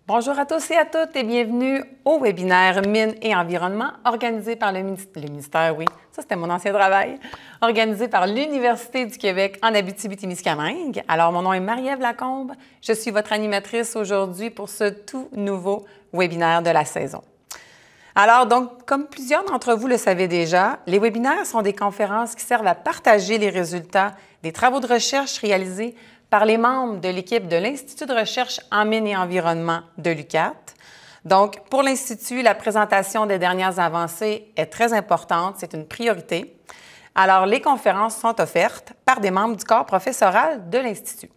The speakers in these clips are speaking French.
Bonjour à tous et à toutes et bienvenue au webinaire Mines et Environnement organisé par le ministère, oui, ça c'était mon ancien travail, organisé par l'Université du Québec en Abitibi-Témiscamingue. Alors, mon nom est Marie-Ève Lacombe, je suis votre animatrice aujourd'hui pour ce tout nouveau webinaire de la saison. Alors, donc, comme plusieurs d'entre vous le savez déjà, les webinaires sont des conférences qui servent à partager les résultats des travaux de recherche réalisés par les membres de l'équipe de l'Institut de recherche en mines et environnement de l'UQAT. Donc, pour l'Institut, la présentation des dernières avancées est très importante, c'est une priorité. Alors, les conférences sont offertes par des membres du corps professoral de l'Institut.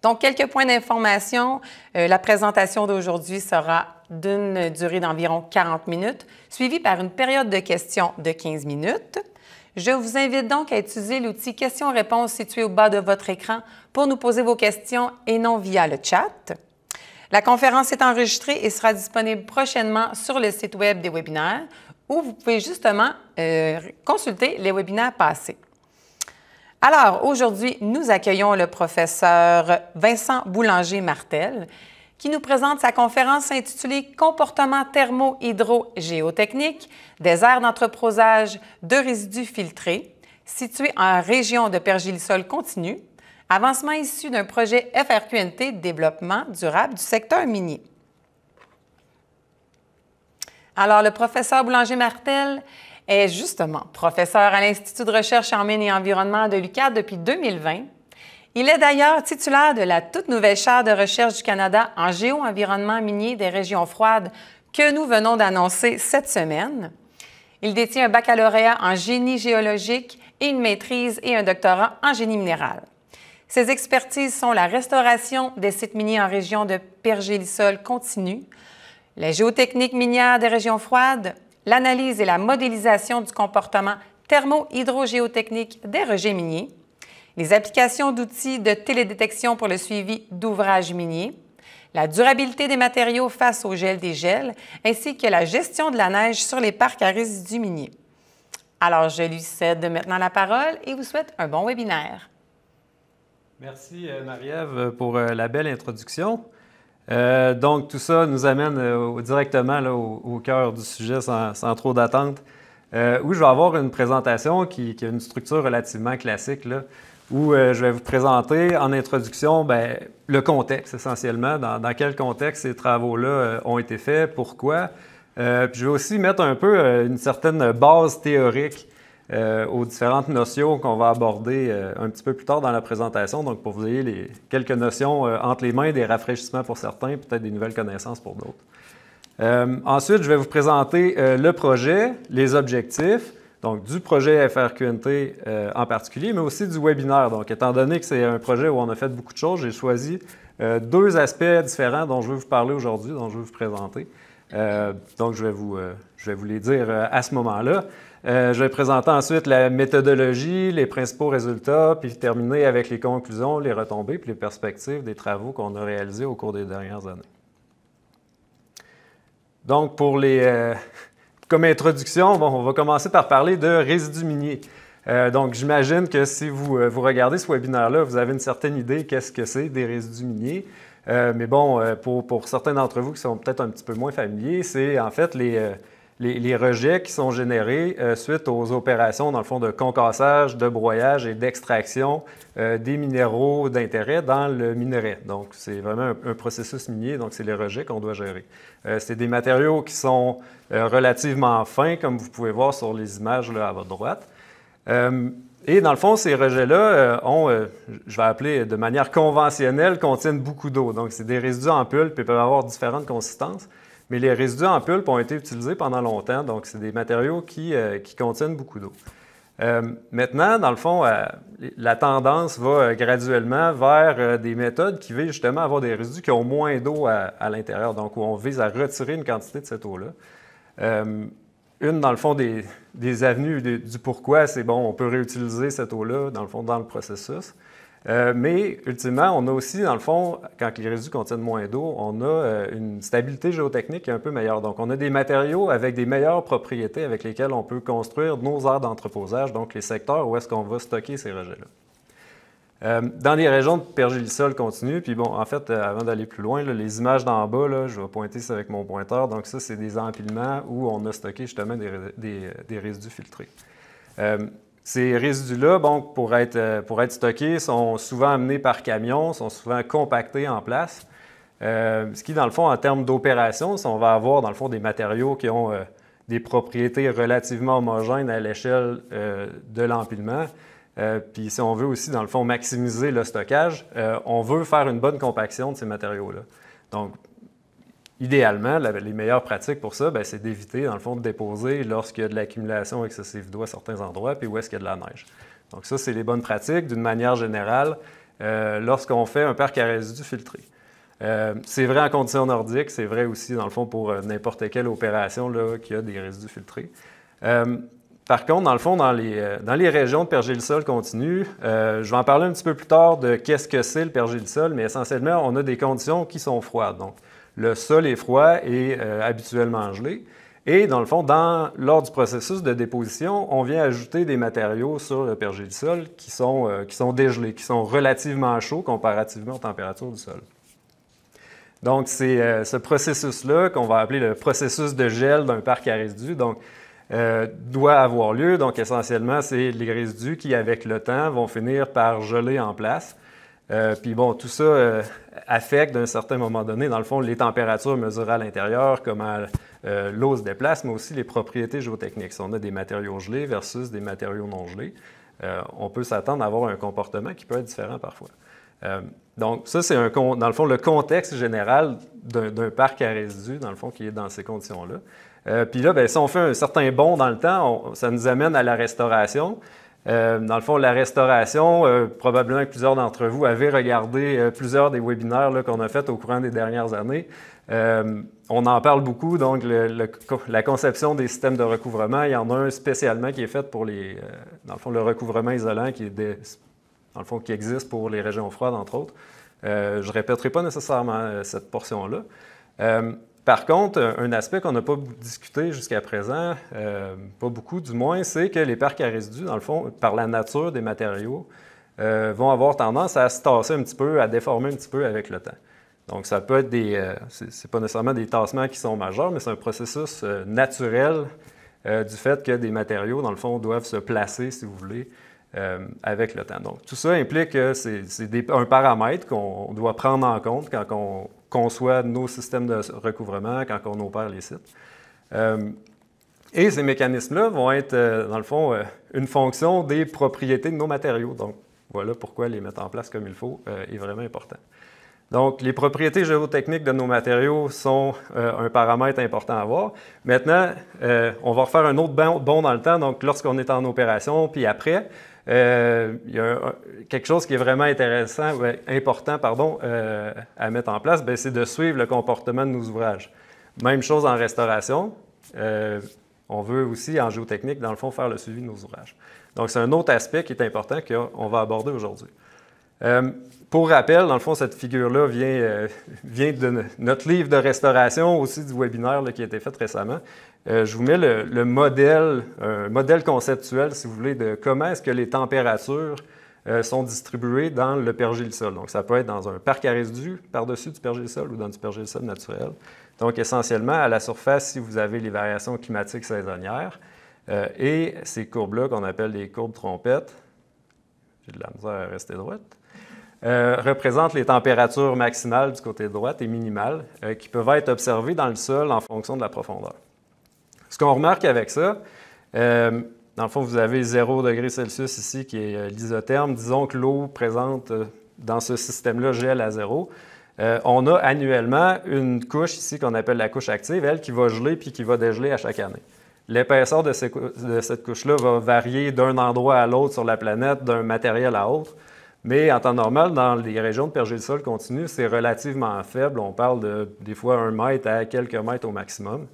Donc, quelques points d'information. La présentation d'aujourd'hui sera d'une durée d'environ 40 minutes, suivie par une période de questions de 15 minutes. Je vous invite donc à utiliser l'outil questions-réponses situé au bas de votre écran pour nous poser vos questions et non via le chat. La conférence est enregistrée et sera disponible prochainement sur le site Web des webinaires où vous pouvez justement consulter les webinaires passés. Alors, aujourd'hui, nous accueillons le professeur Vincent Boulanger-Martel qui nous présente sa conférence intitulée « Comportement thermo-hydro-géotechnique des aires d'entreposage de résidus filtrés situées en région de pergélisol continu, avancement issu d'un projet FRQNT de développement durable du secteur minier ». Alors, le professeur Boulanger-Martel est justement professeur à l'Institut de recherche en mines et environnement de l'UQAT depuis 2020. Il est d'ailleurs titulaire de la toute nouvelle chaire de recherche du Canada en géo-environnement minier des régions froides que nous venons d'annoncer cette semaine. Il détient un baccalauréat en génie géologique et une maîtrise et un doctorat en génie minéral. Ses expertises sont la restauration des sites miniers en région de pergélisol continu, la géotechnique minière des régions froides, l'analyse et la modélisation du comportement thermo-hydrogéotechnique des rejets miniers, les applications d'outils de télédétection pour le suivi d'ouvrages miniers, la durabilité des matériaux face au gel des gels, ainsi que la gestion de la neige sur les parcs à résidus miniers. Alors, je lui cède maintenant la parole et vous souhaite un bon webinaire. Merci Marie-Ève pour la belle introduction. Donc, tout ça nous amène directement là, au cœur du sujet sans trop d'attente, où je vais avoir une présentation qui a une structure relativement classique, là, où je vais vous présenter en introduction le contexte essentiellement, dans quel contexte ces travaux-là ont été faits, pourquoi. Puis je vais aussi mettre un peu une certaine base théorique aux différentes notions qu'on va aborder un petit peu plus tard dans la présentation, donc pour que vous ayez quelques notions entre les mains, des rafraîchissements pour certains, peut-être des nouvelles connaissances pour d'autres. Ensuite, je vais vous présenter le projet, les objectifs, donc du projet FRQNT en particulier, mais aussi du webinaire. Donc, étant donné que c'est un projet où on a fait beaucoup de choses, j'ai choisi deux aspects différents dont je vais vous parler aujourd'hui, dont je vais vous présenter. Donc, je vais vous les dire à ce moment-là. Je vais présenter ensuite la méthodologie, les principaux résultats, puis terminer avec les conclusions, les retombées, puis les perspectives des travaux qu'on a réalisés au cours des dernières années. Donc, comme introduction, on va commencer par parler de résidus miniers. Donc, j'imagine que si vous regardez ce webinaire-là, vous avez une certaine idée qu'est-ce que c'est des résidus miniers. Mais bon, pour certains d'entre vous qui sont peut-être un petit peu moins familiers, c'est en fait les rejets qui sont générés suite aux opérations, dans le fond, de concassage, de broyage et d'extraction des minéraux d'intérêt dans le minerai. Donc, c'est vraiment un processus minier, donc c'est les rejets qu'on doit gérer. C'est des matériaux qui sont relativement fins, comme vous pouvez voir sur les images là, à votre droite. Et dans le fond, ces rejets-là je vais appeler de manière conventionnelle, contiennent beaucoup d'eau. Donc, c'est des résidus en pulpe et peuvent avoir différentes consistances. Mais les résidus en pulpe ont été utilisés pendant longtemps, donc c'est des matériaux qui contiennent beaucoup d'eau. Maintenant, dans le fond, la tendance va graduellement vers des méthodes qui visent justement à avoir des résidus qui ont moins d'eau à l'intérieur, donc où on vise à retirer une quantité de cette eau-là. Dans le fond, des avenues du pourquoi, c'est bon, on peut réutiliser cette eau-là, dans le fond, dans le processus. Mais ultimement, on a aussi, dans le fond, quand les résidus contiennent moins d'eau, on a une stabilité géotechnique qui est un peu meilleure. Donc, on a des matériaux avec des meilleures propriétés avec lesquelles on peut construire nos aires d'entreposage, donc les secteurs où est-ce qu'on va stocker ces rejets-là. Dans les régions de pergélisol continu, puis bon, en fait, avant d'aller plus loin, là, les images d'en bas, là, je vais pointer ça avec mon pointeur. Donc ça, c'est des empilements où on a stocké justement des résidus filtrés. Ces résidus-là, bon, pour être stockés, sont souvent amenés par camion, sont souvent compactés en place. Ce qui, dans le fond, en termes d'opération, si on va avoir, dans le fond, des matériaux qui ont des propriétés relativement homogènes à l'échelle de l'empilement, puis si on veut aussi, dans le fond, maximiser le stockage, on veut faire une bonne compaction de ces matériaux-là. Donc, idéalement, les meilleures pratiques pour ça, c'est d'éviter, dans le fond, de déposer lorsqu'il y a de l'accumulation excessive d'eau à certains endroits, puis où est-ce qu'il y a de la neige. Donc ça, c'est les bonnes pratiques d'une manière générale lorsqu'on fait un parc à résidus filtré. C'est vrai en conditions nordiques, c'est vrai aussi, dans le fond, pour n'importe quelle opération là, qui a des résidus filtrés. Par contre, dans le fond, dans les régions de pergélisol continu, je vais en parler un petit peu plus tard de qu'est-ce que c'est le pergélisol, mais essentiellement, on a des conditions qui sont froides. Donc, le sol est froid et habituellement gelé. Et dans le fond, lors du processus de déposition, on vient ajouter des matériaux sur le pergélisol qui sont dégelés, qui sont relativement chauds comparativement aux températures du sol. Donc, c'est ce processus-là qu'on va appeler le processus de gel d'un parc à résidus. Donc, doit avoir lieu. Donc, essentiellement, c'est les résidus qui, avec le temps, vont finir par geler en place. Puis bon, tout ça affecte d'un certain moment donné, dans le fond, les températures mesurées à l'intérieur, comment l'eau se déplace, mais aussi les propriétés géotechniques. Si on a des matériaux gelés versus des matériaux non gelés, on peut s'attendre à avoir un comportement qui peut être différent parfois. Donc, ça, c'est dans le fond le contexte général d'un parc à résidus, dans le fond, qui est dans ces conditions-là. Puis là, si on fait un certain bond dans le temps, ça nous amène à la restauration. Dans le fond, la restauration, probablement que plusieurs d'entre vous avez regardé plusieurs des webinaires qu'on a faits au courant des dernières années. On en parle beaucoup, donc la conception des systèmes de recouvrement. Il y en a un spécialement qui est fait pour dans le fond, le recouvrement isolant qui existe pour les régions froides, entre autres. Je ne répéterai pas nécessairement cette portion-là. Par contre, un aspect qu'on n'a pas discuté jusqu'à présent, pas beaucoup du moins, c'est que les parcs à résidus, dans le fond, par la nature des matériaux, vont avoir tendance à se tasser un petit peu, à déformer un petit peu avec le temps. Donc, ça peut être c'est pas nécessairement des tassements qui sont majeurs, mais c'est un processus naturel du fait que des matériaux, dans le fond, doivent se placer, si vous voulez, avec le temps. Donc, tout ça implique que c'est un paramètre qu'on doit prendre en compte quand on conçoit nos systèmes de recouvrement, quand on opère les sites. Et ces mécanismes-là vont être, dans le fond, une fonction des propriétés de nos matériaux. Donc, voilà pourquoi les mettre en place comme il faut est vraiment important. Donc, les propriétés géotechniques de nos matériaux sont un paramètre important à voir. Maintenant, on va refaire un autre bond dans le temps, donc lorsqu'on est en opération, puis après, il y a quelque chose qui est vraiment important à mettre en place, c'est de suivre le comportement de nos ouvrages. Même chose en restauration. On veut aussi, en géotechnique, dans le fond, faire le suivi de nos ouvrages. Donc, c'est un autre aspect qui est important qu'on va aborder aujourd'hui. Pour rappel, dans le fond, cette figure-là vient de notre livre de restauration, aussi du webinaire qui a été fait récemment. Je vous mets un modèle conceptuel, si vous voulez, de comment est-ce que les températures sont distribuées dans le pergélisol. Donc, ça peut être dans un parc à résidus par-dessus du pergélisol ou dans du pergélisol naturel. Donc, essentiellement, à la surface, si vous avez les variations climatiques saisonnières et ces courbes-là qu'on appelle des courbes trompettes, j'ai de la misère à rester droite, représentent les températures maximales du côté droit et minimales qui peuvent être observées dans le sol en fonction de la profondeur. Ce qu'on remarque avec ça, dans le fond, vous avez 0 degré Celsius ici qui est l'isotherme. Disons que l'eau présente dans ce système-là gèle à 0. On a annuellement une couche ici qu'on appelle la couche active, elle, qui va geler puis qui va dégeler à chaque année. L'épaisseur de cette couche-là va varier d'un endroit à l'autre sur la planète, d'un matériel à l'autre. Mais en temps normal, dans les régions de pergélisol continu, c'est relativement faible. On parle des fois 1 mètre à quelques mètres au maximum.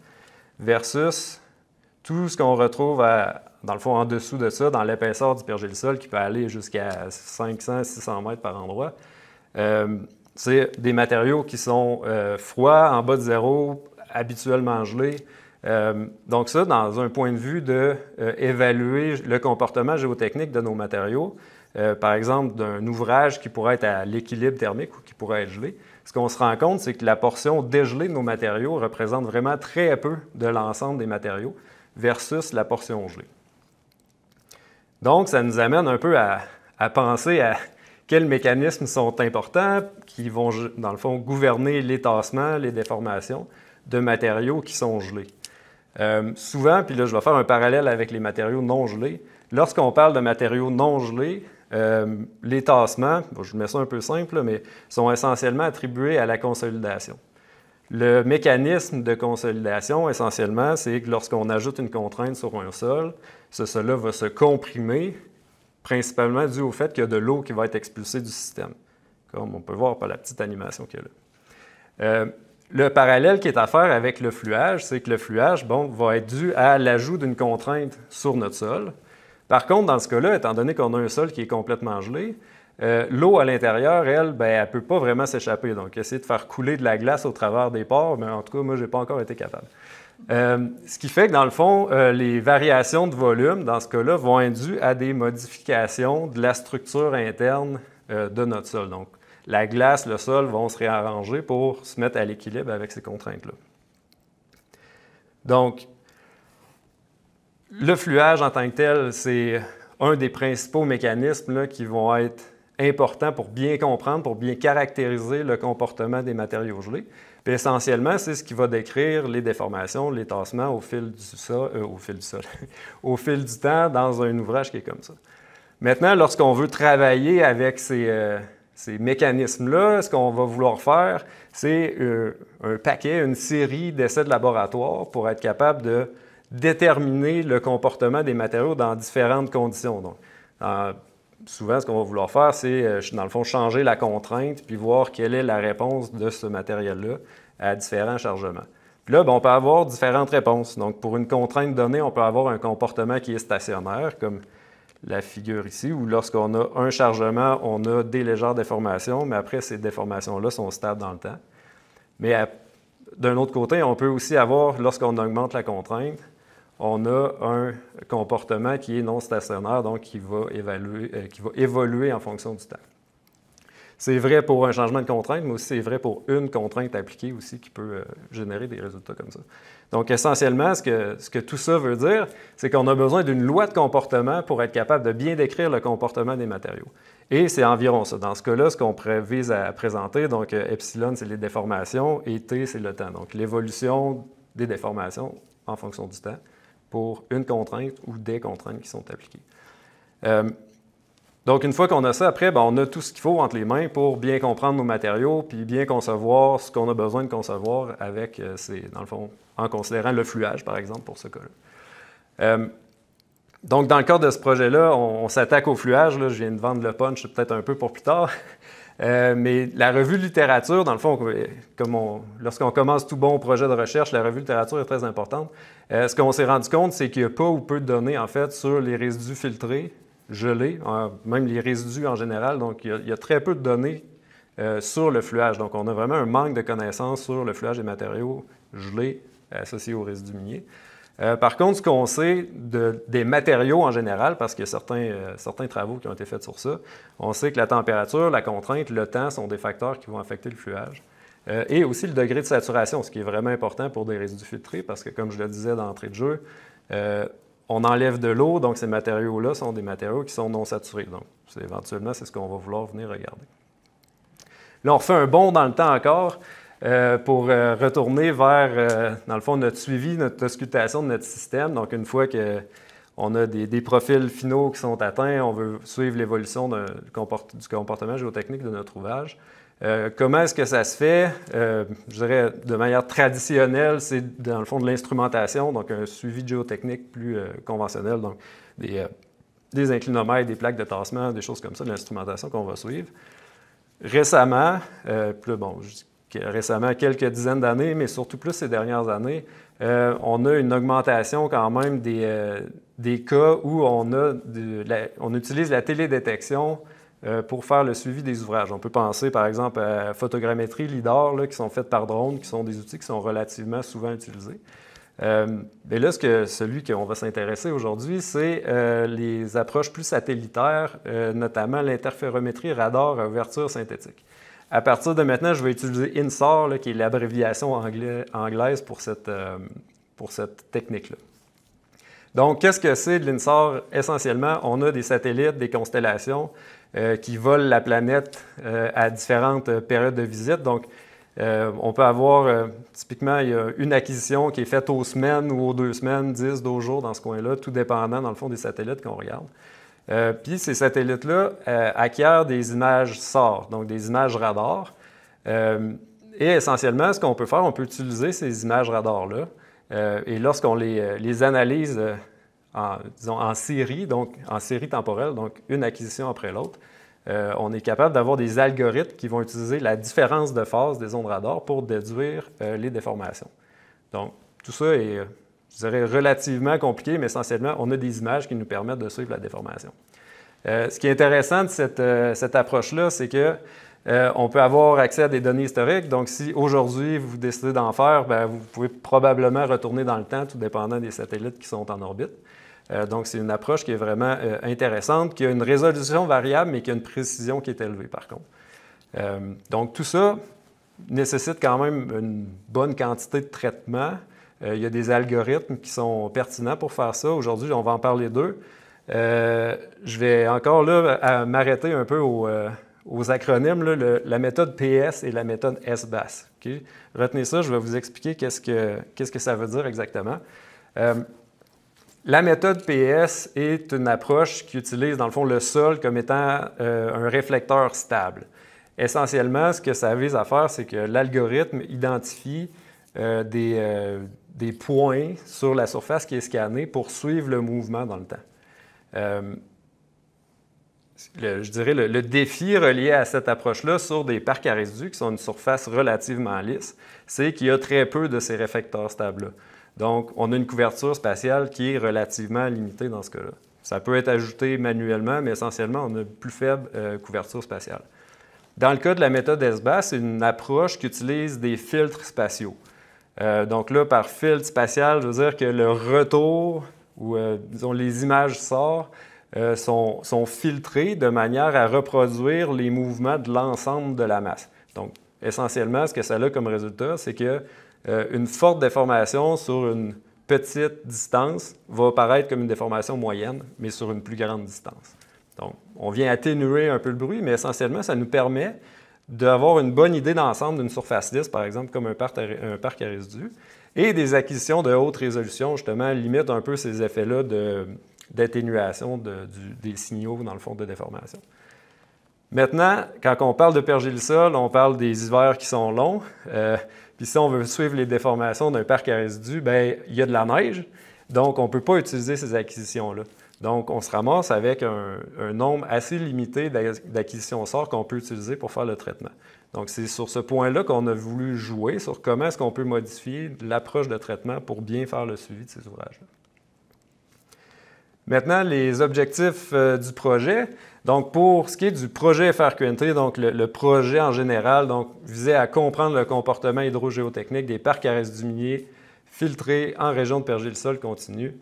Versus tout ce qu'on retrouve, dans le fond, en dessous de ça, dans l'épaisseur du pergélisol, qui peut aller jusqu'à 500-600 mètres par endroit. C'est des matériaux qui sont froids, en bas de 0, habituellement gelés. Donc ça, dans un point de vue d'évaluer le comportement géotechnique de nos matériaux, par exemple, d'un ouvrage qui pourrait être à l'équilibre thermique ou qui pourrait être gelé, ce qu'on se rend compte, c'est que la portion dégelée de nos matériaux représente vraiment très peu de l'ensemble des matériaux versus la portion gelée. Donc, ça nous amène un peu à penser à quels mécanismes sont importants qui vont, dans le fond, gouverner les tassements, les déformations de matériaux qui sont gelés. Souvent, puis là, je vais faire un parallèle avec les matériaux non gelés. Lorsqu'on parle de matériaux non gelés, les tassements, je mets ça un peu simple, mais sont essentiellement attribués à la consolidation. Le mécanisme de consolidation, essentiellement, c'est que lorsqu'on ajoute une contrainte sur un sol, ce sol-là va se comprimer, principalement dû au fait qu'il y a de l'eau qui va être expulsée du système, comme on peut voir par la petite animation qu'il y a là. Le parallèle qui est à faire avec le fluage, c'est que le fluage, va être dû à l'ajout d'une contrainte sur notre sol. Par contre, dans ce cas-là, étant donné qu'on a un sol qui est complètement gelé, l'eau à l'intérieur, elle ne peut pas vraiment s'échapper. Donc, essayer de faire couler de la glace au travers des pores, mais en tout cas, moi, je n'ai pas encore été capable. Ce qui fait que, dans le fond, les variations de volume, dans ce cas-là, vont être dues à des modifications de la structure interne de notre sol. Donc, la glace, le sol vont se réarranger pour se mettre à l'équilibre avec ces contraintes-là. Donc, le fluage en tant que tel, c'est un des principaux mécanismes là, qui vont être importants pour bien comprendre, pour bien caractériser le comportement des matériaux gelés. Puis essentiellement, c'est ce qui va décrire les déformations, les tassements au fil du temps dans un ouvrage qui est comme ça. Maintenant, lorsqu'on veut travailler avec ces mécanismes-là, ce qu'on va vouloir faire, c'est un paquet, une série d'essais de laboratoire pour être capable de déterminer le comportement des matériaux dans différentes conditions. Donc, souvent, ce qu'on va vouloir faire, c'est, dans le fond, changer la contrainte puis voir quelle est la réponse de ce matériel-là à différents chargements. Puis là, on peut avoir différentes réponses. Donc, pour une contrainte donnée, on peut avoir un comportement qui est stationnaire, comme la figure ici, où lorsqu'on a un chargement, on a des légères déformations, mais après, ces déformations-là sont stables dans le temps. Mais d'un autre côté, on peut aussi avoir, lorsqu'on augmente la contrainte, on a un comportement qui est non stationnaire, donc qui va évoluer en fonction du temps. C'est vrai pour un changement de contrainte, mais aussi c'est vrai pour une contrainte appliquée aussi qui peut générer des résultats comme ça. Donc, essentiellement, ce que tout ça veut dire, c'est qu'on a besoin d'une loi de comportement pour être capable de bien décrire le comportement des matériaux. Et c'est environ ça. Dans ce cas-là, ce qu'on vise à présenter, donc epsilon, c'est les déformations, et t, c'est le temps. Donc, l'évolution des déformations en fonction du temps pour une contrainte ou des contraintes qui sont appliquées. Donc, une fois qu'on a ça, après, on a tout ce qu'il faut entre les mains pour bien comprendre nos matériaux puis bien concevoir ce qu'on a besoin de concevoir avec, dans le fond, en considérant le fluage, par exemple, pour ce cas-là. Donc, dans le cadre de ce projet-là, on s'attaque au fluage. Là, je viens de vendre le punch peut-être un peu pour plus tard. Mais la revue de littérature, dans le fond, lorsqu'on commence tout bon projet de recherche, la revue de littérature est très importante. Ce qu'on s'est rendu compte, c'est qu'il n'y a pas ou peu de données, en fait, sur les résidus filtrés, gelés, même les résidus en général. Donc, il y a très peu de données sur le fluage. Donc, on a vraiment un manque de connaissances sur le fluage des matériaux gelés associés aux résidus miniers. Par contre, ce qu'on sait des matériaux en général, parce qu'il y a certains travaux qui ont été faits sur ça, on sait que la température, la contrainte, le temps sont des facteurs qui vont affecter le fluage. Et aussi le degré de saturation, ce qui est vraiment important pour des résidus filtrés, parce que comme je le disais d'entrée de jeu, on enlève de l'eau, donc ces matériaux-là sont des matériaux qui sont non saturés. Donc, éventuellement, c'est ce qu'on va vouloir venir regarder. Là, on refait un bond dans le temps encore. Pour retourner vers, dans le fond, notre suivi, notre auscultation de notre système. Donc, une fois qu'on a des profils finaux qui sont atteints, on veut suivre l'évolution du comportement géotechnique de notre ouvrage. Comment est-ce que ça se fait? Je dirais de manière traditionnelle, c'est dans le fond de l'instrumentation, donc un suivi géotechnique plus conventionnel, donc des inclinomètres, des plaques de tassement, des choses comme ça, de l'instrumentation qu'on va suivre. Récemment, récemment, quelques dizaines d'années, mais surtout plus ces dernières années, on a une augmentation quand même des cas où on utilise la télédétection pour faire le suivi des ouvrages. On peut penser par exemple à photogrammétrie, LIDAR, là, qui sont faites par drone, qui sont des outils qui sont relativement souvent utilisés. Mais là, celui qu'on va s'intéresser aujourd'hui, c'est les approches plus satellitaires, notamment l'interférométrie radar à ouverture synthétique. À partir de maintenant, je vais utiliser INSAR, là, qui est l'abréviation anglaise pour cette technique-là. Donc, qu'est-ce que c'est de l'INSAR? Essentiellement, on a des satellites, des constellations qui volent la planète à différentes périodes de visite. Donc, on peut avoir, typiquement, il y a une acquisition qui est faite aux semaines ou aux 2 semaines, 10, 12 jours dans ce coin-là, tout dépendant, dans le fond, des satellites qu'on regarde. Puis ces satellites-là acquièrent des images SAR, donc des images radar. Et essentiellement, ce qu'on peut faire, on peut utiliser ces images radars-là. Et lorsqu'on les analyse en série, donc en série temporelle, donc une acquisition après l'autre, on est capable d'avoir des algorithmes qui vont utiliser la différence de phase des ondes radar pour déduire les déformations. Donc, tout ça est, je dirais, relativement compliqué, mais essentiellement, on a des images qui nous permettent de suivre la déformation. Ce qui est intéressant de cette approche-là, c'est que on peut avoir accès à des données historiques. Donc, si aujourd'hui, vous décidez d'en faire, bien, vous pouvez probablement retourner dans le temps, tout dépendant des satellites qui sont en orbite. Donc, c'est une approche qui est vraiment intéressante, qui a une résolution variable, mais qui a une précision qui est élevée, par contre. Donc, tout ça nécessite quand même une bonne quantité de traitement. Il y a des algorithmes qui sont pertinents pour faire ça. Aujourd'hui, on va en parler d'eux. Je vais encore là m'arrêter un peu aux acronymes, là, la méthode PS et la méthode SBAS. Okay? Retenez ça, je vais vous expliquer qu'est-ce que ça veut dire exactement. La méthode PS est une approche qui utilise, dans le fond, le sol comme étant un réflecteur stable. Essentiellement, ce que ça vise à faire, c'est que l'algorithme identifie des points sur la surface qui est scannée pour suivre le mouvement dans le temps. Je dirais le défi relié à cette approche-là sur des parcs à résidus qui sont une surface relativement lisse, c'est qu'il y a très peu de ces réflecteurs stables-là. Donc, on a une couverture spatiale qui est relativement limitée dans ce cas-là. Ça peut être ajouté manuellement, mais essentiellement, on a une plus faible couverture spatiale. Dans le cas de la méthode SBAS, c'est une approche qui utilise des filtres spatiaux. Donc là, par filtre spatial, je veux dire que le retour, ou disons les images SAR, sont filtrées de manière à reproduire les mouvements de l'ensemble de la masse. Donc, essentiellement, ce que ça a comme résultat, c'est que une forte déformation sur une petite distance va apparaître comme une déformation moyenne, mais sur une plus grande distance. Donc, on vient atténuer un peu le bruit, mais essentiellement, ça nous permet d'avoir une bonne idée d'ensemble d'une surface lisse, par exemple, comme un parc à résidus, et des acquisitions de haute résolution, justement, limitent un peu ces effets-là d'atténuation des signaux, dans le fond, de déformation. Maintenant, quand on parle de pergélisol, on parle des hivers qui sont longs. Puis si on veut suivre les déformations d'un parc à résidus, bien, il y a de la neige, donc on ne peut pas utiliser ces acquisitions-là. Donc, on se ramasse avec un nombre assez limité d'acquisitions SAR qu'on peut utiliser pour faire le traitement. Donc, c'est sur ce point-là qu'on a voulu jouer, sur comment est-ce qu'on peut modifier l'approche de traitement pour bien faire le suivi de ces ouvrages-là. Maintenant, les objectifs du projet. Donc, pour ce qui est du projet FRQNT, donc le projet en général, donc visait à comprendre le comportement hydrogéotechnique des parcs à résidus miniers filtrés en région de pergélisol continu.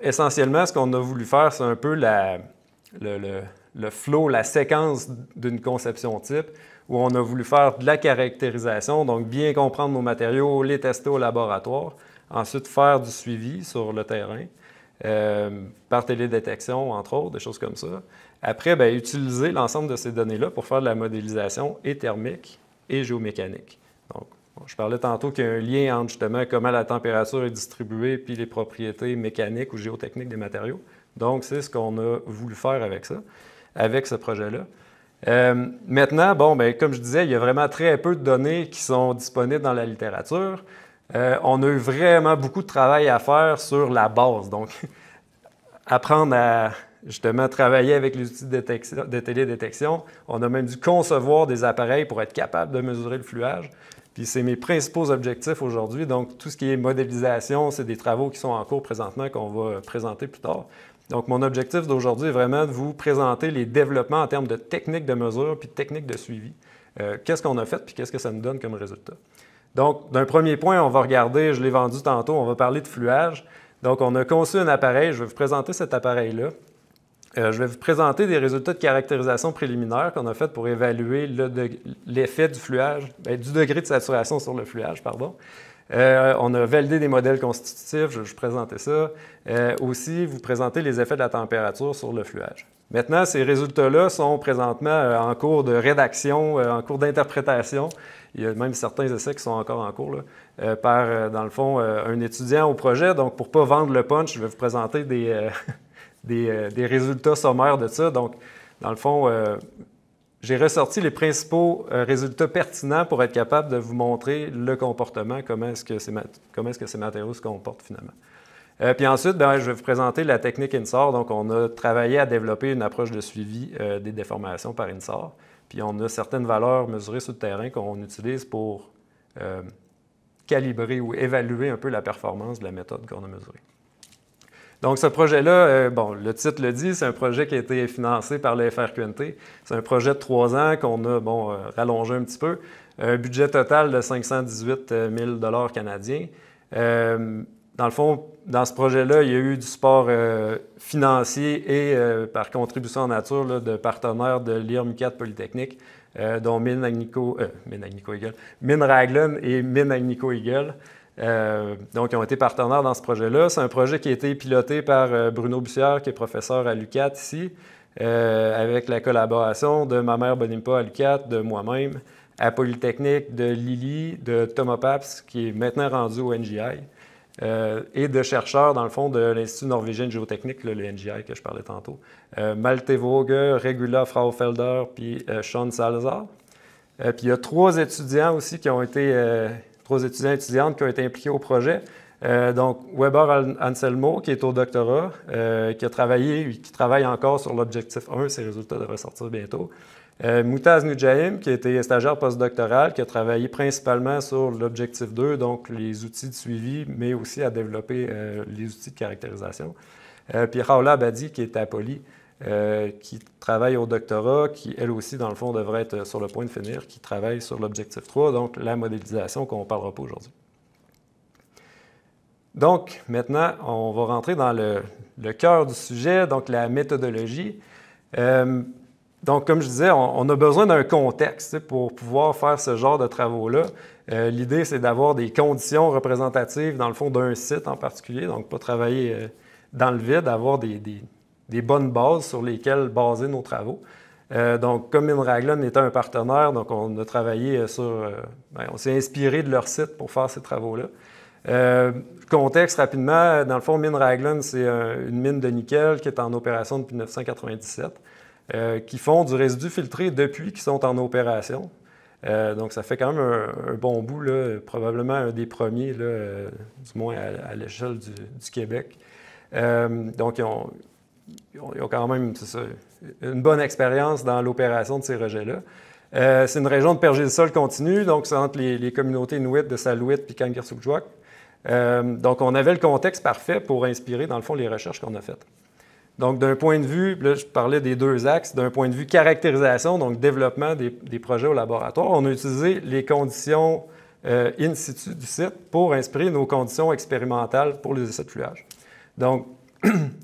Essentiellement, ce qu'on a voulu faire, c'est un peu le flow, la séquence d'une conception type, où on a voulu faire de la caractérisation, donc bien comprendre nos matériaux, les tester au laboratoire, ensuite faire du suivi sur le terrain, par télédétection, entre autres, des choses comme ça. Après, bien, utiliser l'ensemble de ces données-là pour faire de la modélisation et thermique et géomécanique. Donc, je parlais tantôt qu'il y a un lien entre justement comment la température est distribuée puis les propriétés mécaniques ou géotechniques des matériaux. Donc, c'est ce qu'on a voulu faire avec ça, avec ce projet-là. Maintenant, bon, bien, comme je disais, il y a vraiment très peu de données qui sont disponibles dans la littérature. On a eu vraiment beaucoup de travail à faire sur la base. Donc, apprendre à justement travailler avec les outils de télédétection. On a même dû concevoir des appareils pour être capable de mesurer le fluage. Puis c'est mes principaux objectifs aujourd'hui. Donc, tout ce qui est modélisation, c'est des travaux qui sont en cours présentement qu'on va présenter plus tard. Donc, mon objectif d'aujourd'hui est vraiment de vous présenter les développements en termes de techniques de mesure puis de techniques de suivi. Qu'est-ce qu'on a fait puis qu'est-ce que ça nous donne comme résultat. Donc, d'un premier point, on va regarder, je l'ai vendu tantôt, on va parler de fluage. Donc, on a conçu un appareil, je vais vous présenter cet appareil-là. Je vais vous présenter des résultats de caractérisation préliminaire qu'on a fait pour évaluer l'effet du fluage, du degré de saturation sur le fluage, pardon. On a validé des modèles constitutifs, je vais vous présenter ça. Aussi, vous présenter les effets de la température sur le fluage. Maintenant, ces résultats-là sont présentement en cours de rédaction, en cours d'interprétation. Il y a même certains essais qui sont encore en cours là, par, dans le fond, un étudiant au projet. Donc, pour ne pas vendre le punch, je vais vous présenter des résultats sommaires de ça. Donc, dans le fond, j'ai ressorti les principaux résultats pertinents pour être capable de vous montrer le comportement, comment est-ce que ces matériaux se comportent finalement. Puis ensuite, je vais vous présenter la technique INSAR. Donc, on a travaillé à développer une approche de suivi des déformations par INSAR. Puis on a certaines valeurs mesurées sur le terrain qu'on utilise pour calibrer ou évaluer un peu la performance de la méthode qu'on a mesurée. Donc, ce projet-là, le titre le dit, c'est un projet qui a été financé par le FRQNT. C'est un projet de 3 ans qu'on a rallongé un petit peu. Un budget total de 518 000 canadiens. Dans le fond, dans ce projet-là, il y a eu du support financier et par contribution en nature là, de partenaires de l'IRM4 Polytechnique, dont Mines Raglan et Mines Agnico Eagle. Donc, ils ont été partenaires dans ce projet-là. C'est un projet qui a été piloté par Bruno Bussière, qui est professeur à l'UQAT ici, avec la collaboration de ma mère Bonimpa à l'UQAT, de moi-même, à Polytechnique, de Lily, de Thomas Paps, qui est maintenant rendu au NGI, et de chercheurs, dans le fond, de l'Institut norvégien de géotechnique, le NGI que je parlais tantôt, Malte Våge, Regula Fraufelder, puis Sean Salazar. Puis il y a 3 étudiants aussi qui ont été... 3 étudiants et étudiantes qui ont été impliqués au projet. Donc, Weber Anselmo, qui est au doctorat, qui a travaillé, qui travaille encore sur l'objectif 1, ses résultats devraient sortir bientôt. Moutaz Nujaim, qui a été stagiaire postdoctoral, qui a travaillé principalement sur l'objectif 2, donc les outils de suivi, mais aussi à développer les outils de caractérisation. Puis Raoula Abadi, qui est à Poly, qui travaille au doctorat, qui, elle aussi, dans le fond, devrait être sur le point de finir, qui travaille sur l'objectif 3, donc la modélisation qu'on ne parlera pas aujourd'hui. Donc, maintenant, on va rentrer dans le cœur du sujet, donc la méthodologie. Donc, comme je disais, on a besoin d'un contexte pour pouvoir faire ce genre de travaux-là. L'idée, c'est d'avoir des conditions représentatives, dans le fond, d'un site en particulier, donc pas travailler dans le vide, avoir des bonnes bases sur lesquelles baser nos travaux. Donc, comme Mines Raglan était un partenaire, donc on a travaillé on s'est inspiré de leur site pour faire ces travaux-là. Contexte rapidement, dans le fond, Mines Raglan, c'est une mine de nickel qui est en opération depuis 1997, qui font du résidu filtré depuis qu'ils sont en opération. Donc, ça fait quand même un bon bout, là, probablement un des premiers, là, du moins à l'échelle du Québec. Donc, ils ont quand même, c'est ça, une bonne expérience dans l'opération de ces rejets-là. C'est une région de pergélisol continu, donc c'est entre les communautés inuites de Salouit et Kangersuqsuaq. Donc, on avait le contexte parfait pour inspirer, dans le fond, les recherches qu'on a faites. Donc, d'un point de vue, là, je parlais des 2 axes, d'un point de vue caractérisation, donc développement des projets au laboratoire, on a utilisé les conditions in situ du site pour inspirer nos conditions expérimentales pour les essais de fluage. Donc,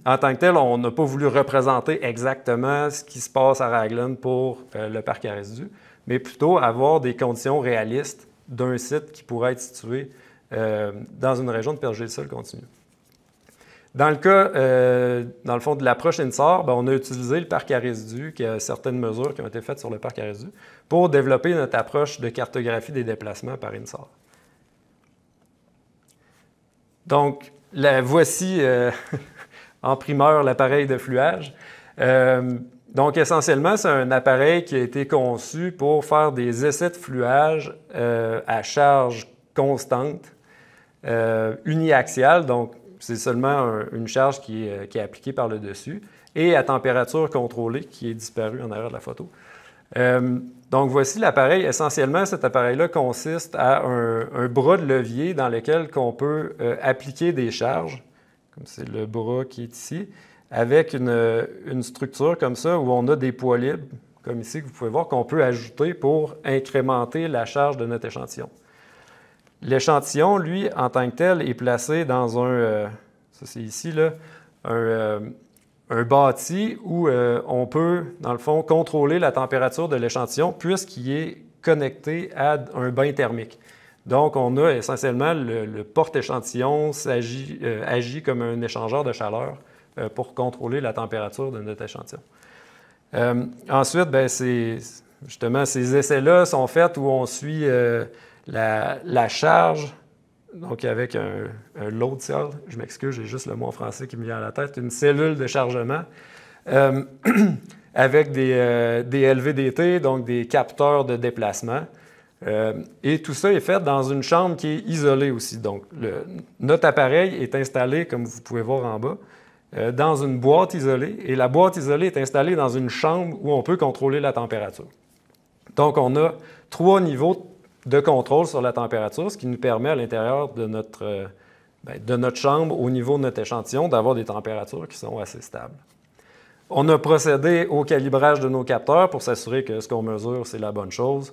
en tant que tel, on n'a pas voulu représenter exactement ce qui se passe à Raglan pour le parc à résidus, mais plutôt avoir des conditions réalistes d'un site qui pourrait être situé dans une région de pergélisol continu. Dans le cas, dans le fond, de l'approche INSAR, on a utilisé le parc à résidus, qui a certaines mesures qui ont été faites sur le parc à résidus, pour développer notre approche de cartographie des déplacements par INSAR. Donc, voici en primeur l'appareil de fluage. Donc, essentiellement, c'est un appareil qui a été conçu pour faire des essais de fluage à charge constante, uniaxiale, donc c'est seulement une charge qui est appliquée par le dessus, et à température contrôlée, qui est disparue en arrière de la photo. Donc, voici l'appareil. Essentiellement, cet appareil-là consiste à un bras de levier dans lequel on peut appliquer des charges, comme c'est le bras qui est ici, avec une structure comme ça où on a des poids libres, comme ici, que vous pouvez voir, qu'on peut ajouter pour incrémenter la charge de notre échantillon. l'échantillon, lui, en tant que tel, est placé dans ça c'est ici, là, un bâti où on peut, dans le fond, contrôler la température de l'échantillon puisqu'il est connecté à un bain thermique. Donc, on a essentiellement le porte-échantillon agit comme un échangeur de chaleur pour contrôler la température de notre échantillon. Ensuite, bien, justement, ces essais-là sont faits où on suit la charge, donc avec un load cell, je m'excuse, j'ai juste le mot en français qui me vient à la tête, une cellule de chargement avec des LVDT, donc des capteurs de déplacement. Et tout ça est fait dans une chambre qui est isolée aussi. Donc, notre appareil est installé, comme vous pouvez voir en bas, dans une boîte isolée. Et la boîte isolée est installée dans une chambre où on peut contrôler la température. Donc, on a 3 niveaux de contrôle sur la température, ce qui nous permet à l'intérieur de notre chambre, au niveau de notre échantillon, d'avoir des températures qui sont assez stables. On a procédé au calibrage de nos capteurs pour s'assurer que ce qu'on mesure, c'est la bonne chose.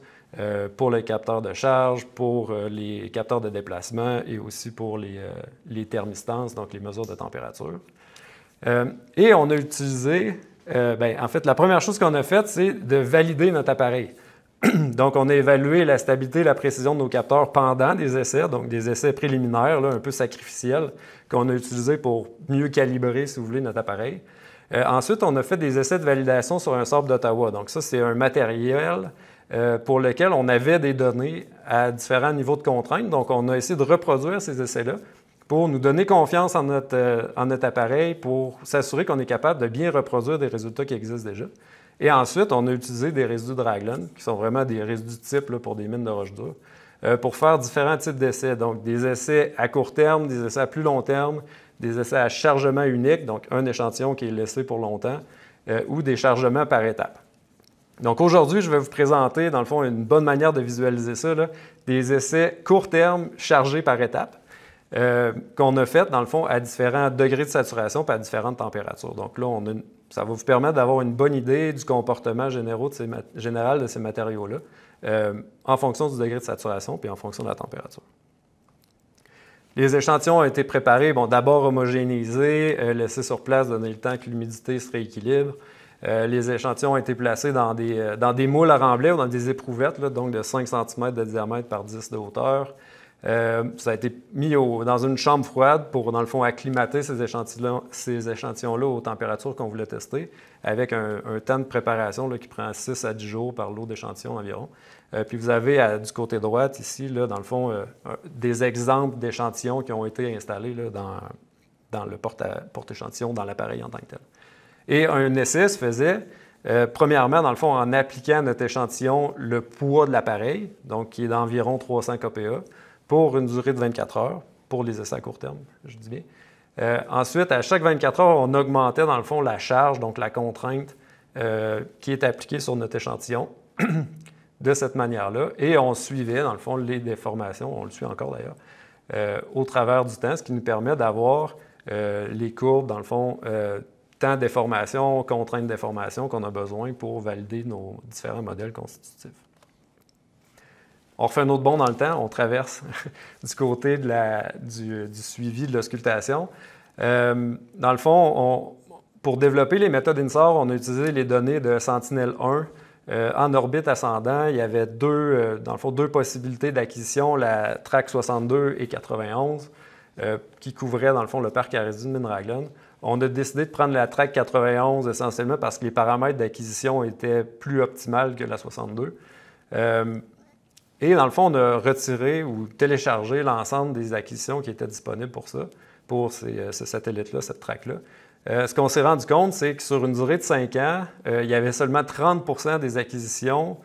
Pour les capteurs de charge, pour les capteurs de déplacement et aussi pour les thermistances, donc les mesures de température. Et on a utilisé, en fait, la première chose qu'on a faite, c'est de valider notre appareil. Donc, on a évalué la stabilité, la précision de nos capteurs pendant des essais, donc des essais préliminaires, là, un peu sacrificiels, qu'on a utilisés pour mieux calibrer, si vous voulez, notre appareil. Ensuite, on a fait des essais de validation sur un sable d'Ottawa. Donc, ça, c'est un matériel pour lequel on avait des données à différents niveaux de contraintes. Donc, on a essayé de reproduire ces essais-là pour nous donner confiance en notre appareil, pour s'assurer qu'on est capable de bien reproduire des résultats qui existent déjà. Et ensuite, on a utilisé des résidus de Raglan, qui sont vraiment des résidus types là, pour des mines de roche dure, pour faire différents types d'essais. Donc, des essais à court terme, des essais à plus long terme, des essais à chargement unique, donc un échantillon qui est laissé pour longtemps, ou des chargements par étapes. Donc aujourd'hui, je vais vous présenter, dans le fond, une bonne manière de visualiser ça, là, des essais court terme chargés par étapes qu'on a fait, dans le fond, à différents degrés de saturation et à différentes températures. Donc là, ça va vous permettre d'avoir une bonne idée du comportement général de ces matériaux-là en fonction du degré de saturation et en fonction de la température. Les échantillons ont été préparés, d'abord homogénéisés, laissés sur place, donner le temps que l'humidité se rééquilibre. Les échantillons ont été placés dans des moules à remblai ou dans des éprouvettes, là, donc de 5 cm de diamètre par 10 de hauteur. Ça a été mis dans une chambre froide pour, dans le fond, acclimater ces échantillons-là aux températures qu'on voulait tester, avec un temps de préparation là, qui prend 6 à 10 jours par lot d'échantillons environ. Puis vous avez du côté droit, ici, là, dans le fond, des exemples d'échantillons qui ont été installés là, dans le porte-échantillon, dans l'appareil en tant que tel. Et un essai se faisait, premièrement, dans le fond, en appliquant à notre échantillon le poids de l'appareil, donc qui est d'environ 300 kPa, pour une durée de 24 heures, pour les essais à court terme, je dis bien. Ensuite, à chaque 24 heures, on augmentait, dans le fond, la charge, donc la contrainte qui est appliquée sur notre échantillon de cette manière-là. Et on suivait, dans le fond, les déformations, on le suit encore d'ailleurs, au travers du temps, ce qui nous permet d'avoir les courbes, dans le fond, temps de déformation, contrainte de déformation qu'on a besoin pour valider nos différents modèles constitutifs. On refait un autre bond dans le temps, on traverse du côté du suivi de l'auscultation. Dans le fond, pour développer les méthodes INSAR, on a utilisé les données de Sentinel-1 en orbite ascendant. Il y avait deux possibilités d'acquisition, la Track 62 et 91, qui couvraient dans le fond le parc à résidus de mine Raglan. On a décidé de prendre la Track 91 essentiellement parce que les paramètres d'acquisition étaient plus optimales que la 62. Et dans le fond, on a retiré ou téléchargé l'ensemble des acquisitions qui étaient disponibles pour ça, pour ce satellite-là, cette track-là. Ce qu'on s'est rendu compte, c'est que sur une durée de 5 ans, il y avait seulement 30 % des acquisitions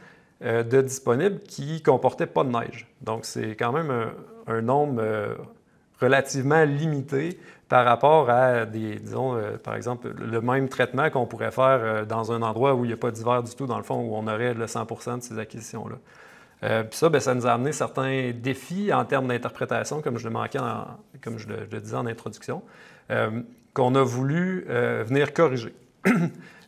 de disponibles qui ne comportaient pas de neige. Donc, c'est quand même un nombre relativement limité par rapport à par exemple, le même traitement qu'on pourrait faire dans un endroit où il n'y a pas d'hiver du tout, dans le fond, où on aurait le 100 % de ces acquisitions-là. Puis ça, ça nous a amené certains défis en termes d'interprétation, comme je le disais en introduction, qu'on a voulu venir corriger.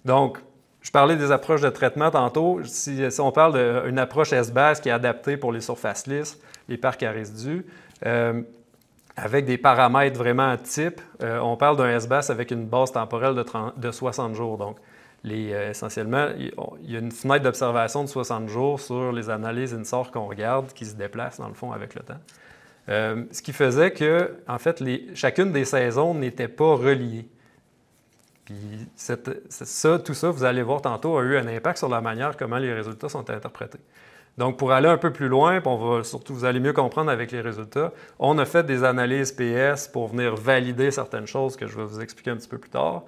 Donc, je parlais des approches de traitement tantôt. Si on parle d'une approche S-base qui est adaptée pour les surfaces lisses, les parcs à résidus, avec des paramètres vraiment types, on parle d'un S-base avec une base temporelle de 60 jours. Donc, essentiellement, il y a une fenêtre d'observation de 60 jours sur les analyses INSAR qu'on regarde qui se déplacent, dans le fond, avec le temps. Ce qui faisait que, en fait, chacune des saisons n'était pas reliée. Puis tout ça, vous allez voir tantôt, a eu un impact sur la manière comment les résultats sont interprétés. Donc, pour aller un peu plus loin, puis vous allez mieux comprendre avec les résultats, on a fait des analyses PS pour venir valider certaines choses que je vais vous expliquer un petit peu plus tard.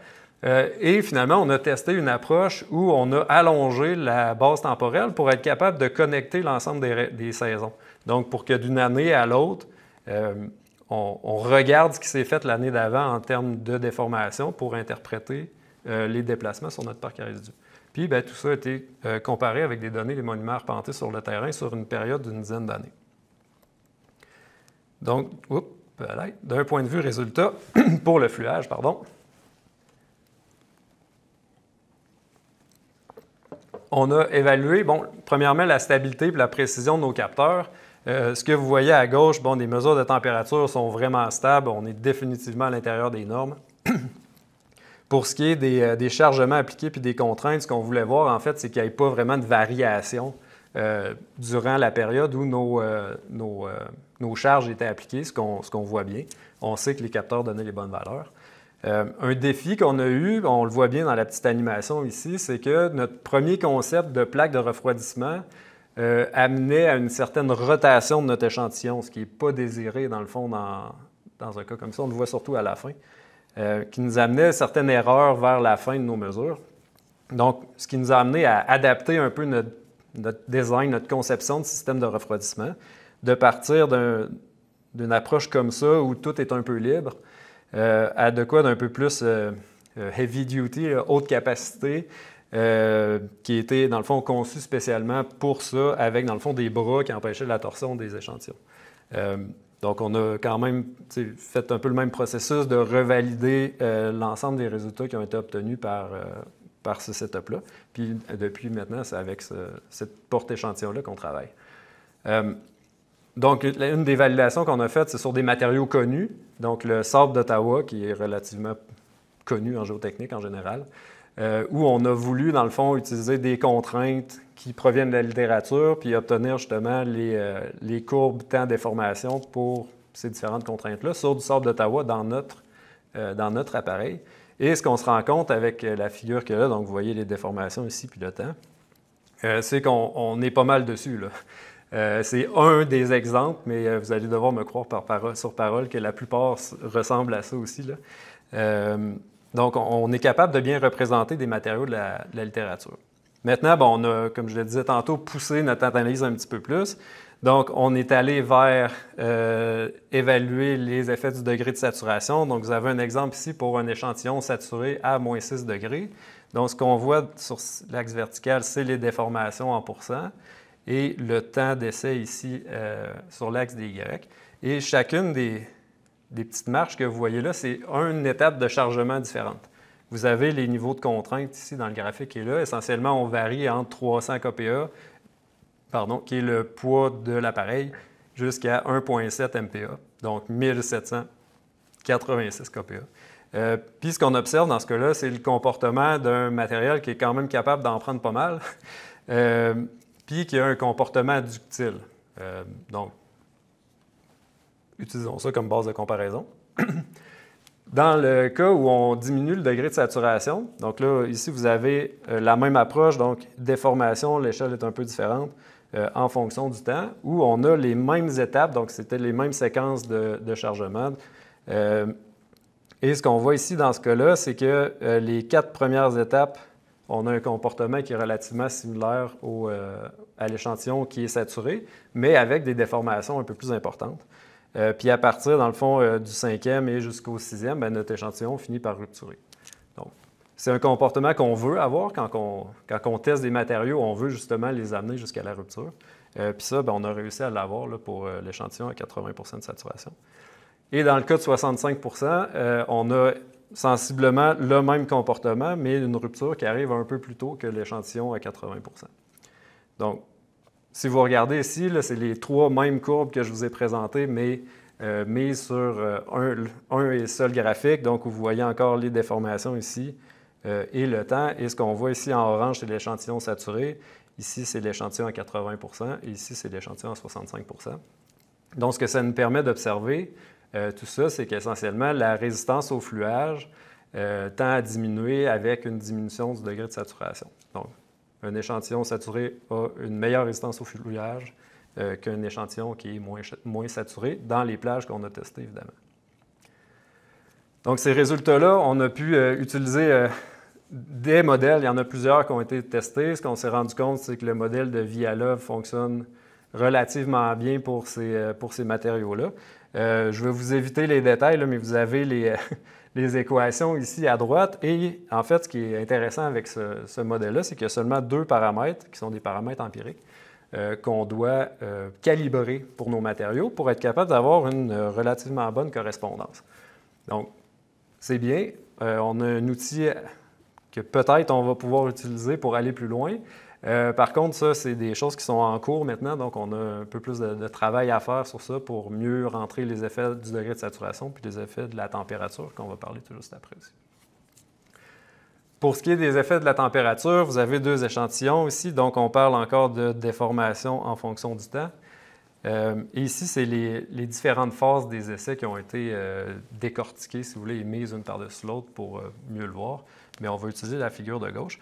Et finalement, on a testé une approche où on a allongé la base temporelle pour être capable de connecter l'ensemble des saisons. Donc, pour que d'une année à l'autre, on regarde ce qui s'est fait l'année d'avant en termes de déformation pour interpréter les déplacements sur notre parc à résidus. Puis, bien, tout ça a été comparé avec des données des monuments arpentés sur le terrain sur une période d'une dizaine d'années. Donc, d'un point de vue résultat, pour le fluage, on a évalué, premièrement, la stabilité et la précision de nos capteurs. Ce que vous voyez à gauche, des mesures de température sont vraiment stables. On est définitivement à l'intérieur des normes. Pour ce qui est des chargements appliqués puis des contraintes, ce qu'on voulait voir, en fait, c'est qu'il n'y ait pas vraiment de variation durant la période où nos charges étaient appliquées, ce qu'on voit bien. On sait que les capteurs donnaient les bonnes valeurs. Un défi qu'on a eu, on le voit bien dans la petite animation ici, c'est que notre premier concept de plaque de refroidissement amenait à une certaine rotation de notre échantillon, ce qui n'est pas désiré, dans le fond, dans un cas comme ça. On le voit surtout à la fin, qui nous amenait à certaines erreurs vers la fin de nos mesures. Donc, ce qui nous a amené à adapter un peu notre design, notre conception de système de refroidissement, de partir d'une approche comme ça, où tout est un peu libre, à de quoi d'un peu plus heavy duty, haute capacité, qui était, dans le fond, conçu spécialement pour ça, avec, dans le fond, des bras qui empêchaient la torsion des échantillons. Donc, on a quand même fait un peu le même processus de revalider l'ensemble des résultats qui ont été obtenus par ce setup-là. Puis, depuis maintenant, c'est avec cette porte-échantillon-là qu'on travaille. Donc, une des validations qu'on a faites, c'est sur des matériaux connus. Donc, le sable d'Ottawa, qui est relativement connu en géotechnique en général, où on a voulu, dans le fond, utiliser des contraintes qui proviennent de la littérature, puis obtenir justement les courbes temps-déformation pour ces différentes contraintes-là sur du sable d'Ottawa dans notre appareil. Et ce qu'on se rend compte avec la figure qu'il y a là, donc vous voyez les déformations ici, puis le temps, c'est qu'on est pas mal dessus, là. C'est un des exemples, mais vous allez devoir me croire sur parole que la plupart ressemblent à ça aussi, là. Donc, on est capable de bien représenter des matériaux de la littérature. Maintenant, on a, comme je le disais tantôt, poussé notre analyse un petit peu plus. Donc, on est allé vers évaluer les effets du degré de saturation. Donc, vous avez un exemple ici pour un échantillon saturé à moins 6 degrés. Donc, ce qu'on voit sur l'axe vertical, c'est les déformations en pourcent et le temps d'essai ici sur l'axe des Y. Et chacune des petites marches que vous voyez là, c'est une étape de chargement différente. Vous avez les niveaux de contrainte ici dans le graphique qui est là. Essentiellement, on varie entre 300 kPa, qui est le poids de l'appareil, jusqu'à 1,7 MPa, donc 1786 kPa. Puis ce qu'on observe dans ce cas-là, c'est le comportement d'un matériel qui est quand même capable d'en prendre pas mal, puis qui a un comportement ductile. Donc, utilisons ça comme base de comparaison. Dans le cas où on diminue le degré de saturation, donc là, ici, vous avez la même approche, donc déformation, l'échelle est un peu différente en fonction du temps, où on a les mêmes étapes, donc c'était les mêmes séquences de chargement. Et ce qu'on voit ici dans ce cas-là, c'est que les 4 premières étapes, on a un comportement qui est relativement similaire à l'échantillon qui est saturé, mais avec des déformations un peu plus importantes. Puis à partir, dans le fond, du 5e et jusqu'au 6e, notre échantillon finit par rupturer. Donc, c'est un comportement qu'on veut avoir quand on teste des matériaux, on veut justement les amener jusqu'à la rupture. Puis ça, on a réussi à l'avoir là, pour l'échantillon à 80 % de saturation. Et dans le cas de 65 %, on a sensiblement le même comportement, mais une rupture qui arrive un peu plus tôt que l'échantillon à 80 %. Donc, si vous regardez ici, c'est les 3 mêmes courbes que je vous ai présentées, mais mises sur un et seul graphique. Donc, vous voyez encore les déformations ici et le temps. Et ce qu'on voit ici en orange, c'est l'échantillon saturé. Ici, c'est l'échantillon à 80 % et ici, c'est l'échantillon à 65 %. Donc, ce que ça nous permet d'observer, tout ça, c'est qu'essentiellement, la résistance au fluage tend à diminuer avec une diminution du degré de saturation. Donc, un échantillon saturé a une meilleure résistance au fluage qu'un échantillon qui est moins saturé dans les plages qu'on a testées, évidemment. Donc, ces résultats-là, on a pu utiliser des modèles. Il y en a plusieurs qui ont été testés. Ce qu'on s'est rendu compte, c'est que le modèle de Vialov fonctionne relativement bien pour ces matériaux-là. Je vais vous éviter les détails, là, mais vous avez les équations ici à droite. Et en fait, ce qui est intéressant avec ce modèle-là, c'est qu'il y a seulement 2 paramètres, qui sont des paramètres empiriques, qu'on doit calibrer pour nos matériaux pour être capable d'avoir une relativement bonne correspondance. Donc, c'est bien. On a un outil que peut-être on va pouvoir utiliser pour aller plus loin. Par contre, ça, c'est des choses qui sont en cours maintenant, donc on a un peu plus de travail à faire sur ça pour mieux rentrer les effets du degré de saturation puis les effets de la température, qu'on va parler tout juste après aussi. Pour ce qui est des effets de la température, vous avez 2 échantillons ici, donc on parle encore de déformation en fonction du temps. Et ici, c'est les différentes phases des essais qui ont été décortiquées, si vous voulez, et mises une par-dessus l'autre pour mieux le voir. Mais on va utiliser la figure de gauche.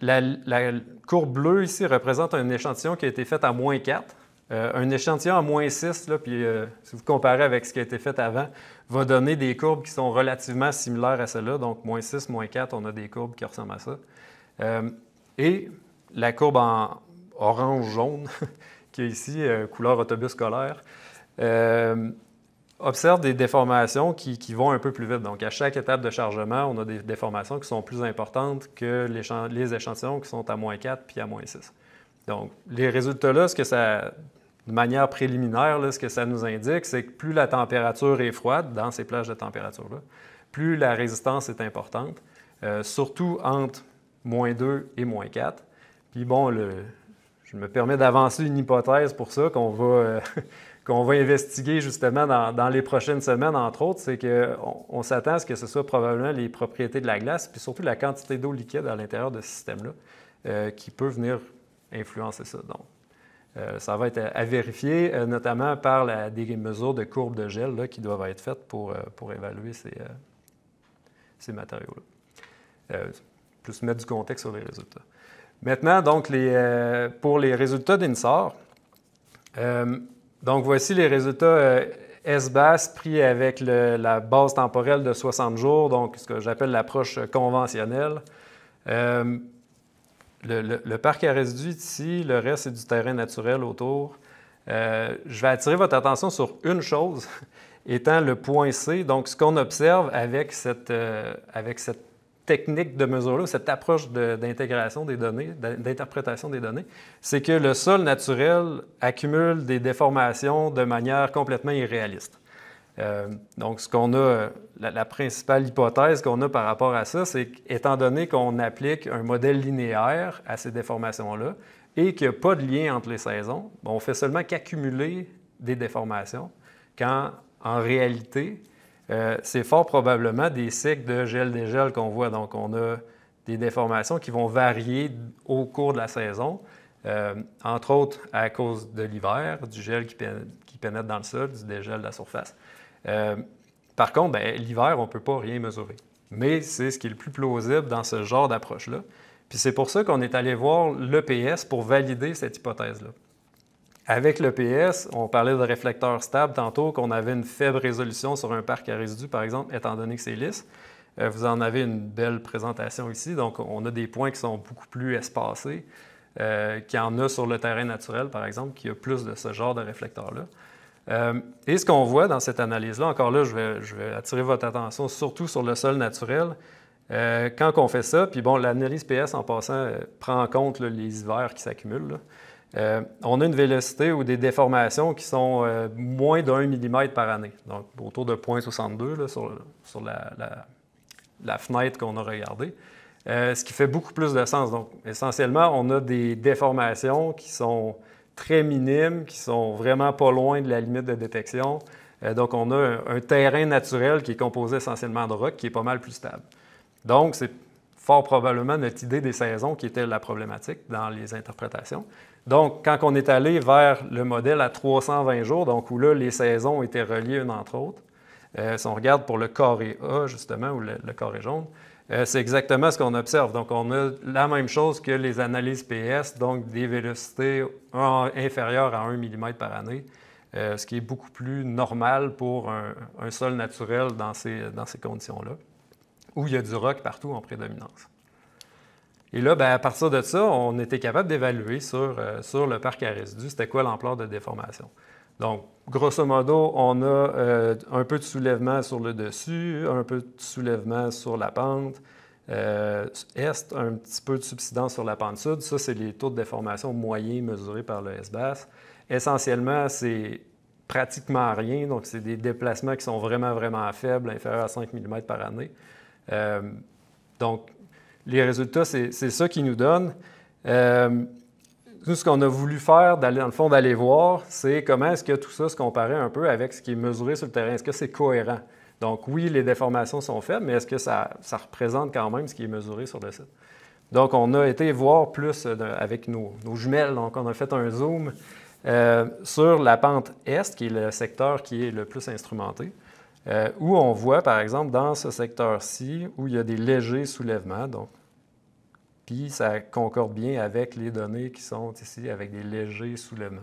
La courbe bleue ici représente un échantillon qui a été fait à -4. Un échantillon à -6, là, puis si vous comparez avec ce qui a été fait avant, va donner des courbes qui sont relativement similaires à celles-là. Donc, -6, -4, on a des courbes qui ressemblent à ça. Et la courbe en orange-jaune, qui est ici, couleur autobus scolaire, observe des déformations qui vont un peu plus vite. Donc, à chaque étape de chargement, on a des déformations qui sont plus importantes que les échantillons qui sont à -4 puis à -6. Donc, les résultats-là, de manière préliminaire, là, ce que ça nous indique, c'est que plus la température est froide dans ces plages de température-là, plus la résistance est importante, surtout entre -2 et -4. Puis bon, je me permets d'avancer une hypothèse pour ça qu'on va investiguer justement dans les prochaines semaines, entre autres, c'est qu'on s'attend à ce que ce soit probablement les propriétés de la glace, puis surtout la quantité d'eau liquide à l'intérieur de ce système-là qui peut venir influencer ça. Donc, ça va être à vérifier, notamment par des mesures de courbes de gel là, qui doivent être faites pour évaluer ces matériaux-là. Plus mettre du contexte sur les résultats. Maintenant, donc, pour les résultats d'INSAR, donc voici les résultats S-BAS pris avec la base temporelle de 60 jours, donc ce que j'appelle l'approche conventionnelle. Le parc à résidus ici, le reste, c'est du terrain naturel autour. Je vais attirer votre attention sur une chose, étant le point C. Donc, ce qu'on observe avec cette technique de mesure-là, cette approche d'intégration des données, d'interprétation des données, c'est que le sol naturel accumule des déformations de manière complètement irréaliste. Donc, la principale hypothèse qu'on a par rapport à ça, c'est qu'étant donné qu'on applique un modèle linéaire à ces déformations-là et qu'il n'y a pas de lien entre les saisons, on fait seulement qu'accumuler des déformations, quand en réalité, c'est fort probablement des cycles de gel-dégel qu'on voit. Donc, on a des déformations qui vont varier au cours de la saison, entre autres à cause de l'hiver, du gel qui pénètre dans le sol, du dégel de la surface. Par contre, l'hiver, on ne peut pas rien mesurer. Mais c'est ce qui est le plus plausible dans ce genre d'approche-là. Puis c'est pour ça qu'on est allé voir l'EPS pour valider cette hypothèse-là. Avec l'EPS, on parlait de réflecteurs stables tantôt, qu'on avait une faible résolution sur un parc à résidus, par exemple, étant donné que c'est lisse. Vous en avez une belle présentation ici. Donc, on a des points qui sont beaucoup plus espacés, qu'il y en a sur le terrain naturel, par exemple, qui a plus de ce genre de réflecteurs-là. Et ce qu'on voit dans cette analyse-là, encore là, je vais attirer votre attention surtout sur le sol naturel. Quand on fait ça, puis bon, l'analyse PS, en passant, prend en compte là, les hivers qui s'accumulent. on a une vélocité ou des déformations qui sont moins d'1 millimètre par année, donc autour de 0,62 là, sur la fenêtre qu'on a regardée, ce qui fait beaucoup plus de sens. Donc, essentiellement, on a des déformations qui sont très minimes, qui sont vraiment pas loin de la limite de détection. Donc, on a un terrain naturel qui est composé essentiellement de roc, qui est pas mal plus stable. Donc, c'est fort probablement notre idée des saisons qui était la problématique dans les interprétations. Donc, quand on est allé vers le modèle à 320 jours, donc où là, les saisons étaient reliées une entre autres, si on regarde pour le carré A, justement, ou le carré jaune, c'est exactement ce qu'on observe. Donc, on a la même chose que les analyses PS, donc des vélocités inférieures à 1 mm par année, ce qui est beaucoup plus normal pour un sol naturel dans ces conditions-là, où il y a du roc partout en prédominance. Et là, bien, à partir de ça, on était capable d'évaluer sur le parc à résidus, c'était quoi l'ampleur de déformation. Donc, grosso modo, on a un peu de soulèvement sur le dessus, un peu de soulèvement sur la pente est, un petit peu de subsidence sur la pente sud. Ça, c'est les taux de déformation moyens mesurés par le SBAS. Essentiellement, c'est pratiquement rien, donc c'est des déplacements qui sont vraiment, vraiment faibles, inférieurs à 5 mm par année. Donc, les résultats, c'est ça qui nous donne. Nous, ce qu'on a voulu faire, dans le fond, d'aller voir, c'est comment est-ce que tout ça se comparait un peu avec ce qui est mesuré sur le terrain. Est-ce que c'est cohérent? Donc, oui, les déformations sont faibles, mais est-ce que ça représente quand même ce qui est mesuré sur le site? Donc, on a été voir plus avec nos jumelles. Donc, on a fait un zoom sur la pente est, qui est le secteur qui est le plus instrumenté, où on voit, par exemple, dans ce secteur-ci, où il y a des légers soulèvements. Donc, puis ça concorde bien avec les données qui sont ici avec des légers soulèvements.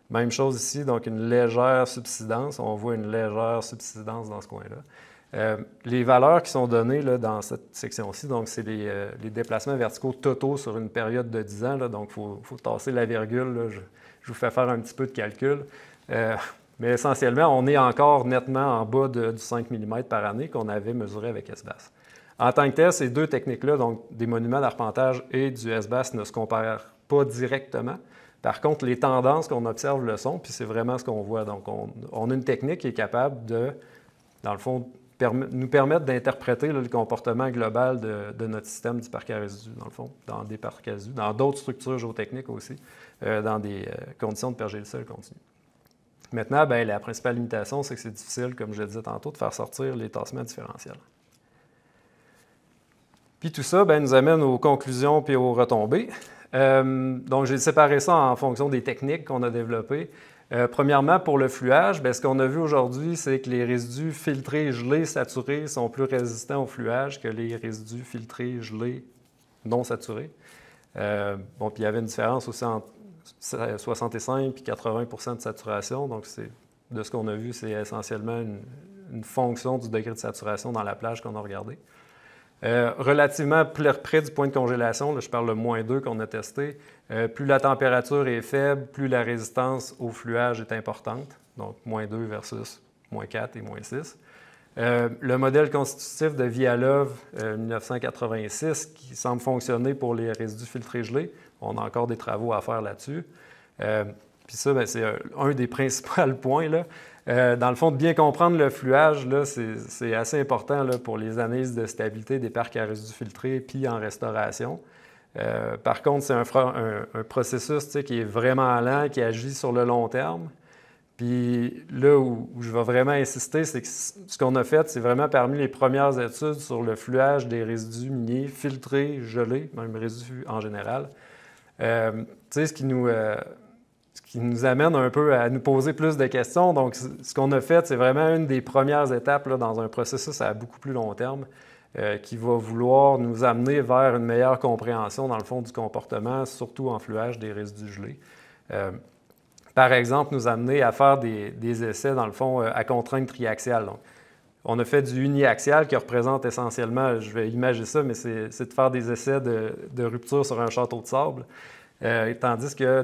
Même chose ici, donc une légère subsidence. On voit une légère subsidence dans ce coin-là. Les valeurs qui sont données là, dans cette section-ci, donc c'est les déplacements verticaux totaux sur une période de 10 ans. Là, donc, il faut tasser la virgule. Là, je vous fais faire un petit peu de calcul. Mais essentiellement, on est encore nettement en bas du 5 mm par année qu'on avait mesuré avec SBAS. En tant que tel, ces deux techniques-là, donc des monuments d'arpentage et du SBAS, ne se comparent pas directement. Par contre, les tendances qu'on observe le sont, puis c'est vraiment ce qu'on voit. Donc, on a une technique qui est capable de, dans le fond, nous permettre d'interpréter le comportement global de notre système du parc à résidus, dans le fond, dans des parcs à résidus, dans d'autres structures géotechniques aussi, dans des conditions de pergélisol continu. Maintenant, bien, la principale limitation, c'est que c'est difficile, comme je le disais tantôt, de faire sortir les tassements différentiels. Puis tout ça bien, nous amène aux conclusions puis aux retombées. Donc, j'ai séparé ça en fonction des techniques qu'on a développées. Premièrement, pour le fluage, bien, ce qu'on a vu aujourd'hui, c'est que les résidus filtrés, gelés, saturés sont plus résistants au fluage que les résidus filtrés, gelés, non saturés. Bon, puis il y avait une différence aussi entre 65 et 80 % de saturation. Donc, de ce qu'on a vu, c'est essentiellement une fonction du degré de saturation dans la plage qu'on a regardée. Relativement près du point de congélation, là, je parle le -2 qu'on a testé, plus la température est faible, plus la résistance au fluage est importante. Donc, -2 versus -4 et -6. Le modèle constitutif de Vialov 1986 qui semble fonctionner pour les résidus filtrés gelés, on a encore des travaux à faire là-dessus. Puis ça, bien, c'est un des principaux points, là. Dans le fond, de bien comprendre le fluage, là, c'est assez important là, pour les analyses de stabilité des parcs à résidus filtrés puis en restauration. Par contre, c'est un processus qui est vraiment lent, qui agit sur le long terme. Puis là où je vais vraiment insister, c'est que ce qu'on a fait, c'est vraiment parmi les premières études sur le fluage des résidus miniers filtrés, gelés, même résidus en général. Ce qui nous amène un peu à nous poser plus de questions. Donc, ce qu'on a fait, c'est vraiment une des premières étapes là, dans un processus à beaucoup plus long terme qui va vouloir nous amener vers une meilleure compréhension, dans le fond, du comportement, surtout en fluage des résidus gelés. Par exemple, nous amener à faire des essais, dans le fond, à contrainte triaxiale. Donc, on a fait du uniaxial qui représente essentiellement, je vais imager ça, mais c'est de faire des essais de rupture sur un château de sable, tandis que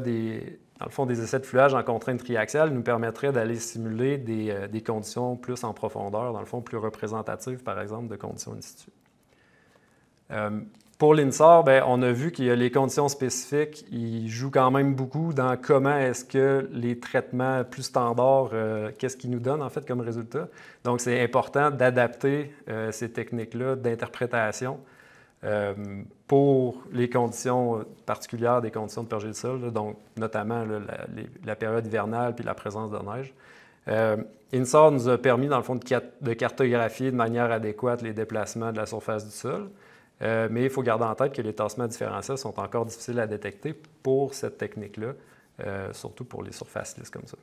dans le fond, des essais de fluage en contrainte triaxiale nous permettraient d'aller simuler des conditions plus en profondeur, dans le fond, plus représentatives, par exemple, de conditions in situ. Pour l'INSAR, bien, on a vu qu'il y a les conditions spécifiques, ils jouent quand même beaucoup dans comment est-ce que les traitements plus standards, qu'est-ce qu'ils nous donnent en fait comme résultat. Donc, c'est important d'adapter ces techniques-là d'interprétation pour les conditions particulières des conditions de pergélisol, là, donc notamment là, la période hivernale puis la présence de neige. INSAR nous a permis, dans le fond, de cartographier de manière adéquate les déplacements de la surface du sol. Mais il faut garder en tête que les tassements différentiels sont encore difficiles à détecter pour cette technique-là, surtout pour les surfaces lisses comme ça.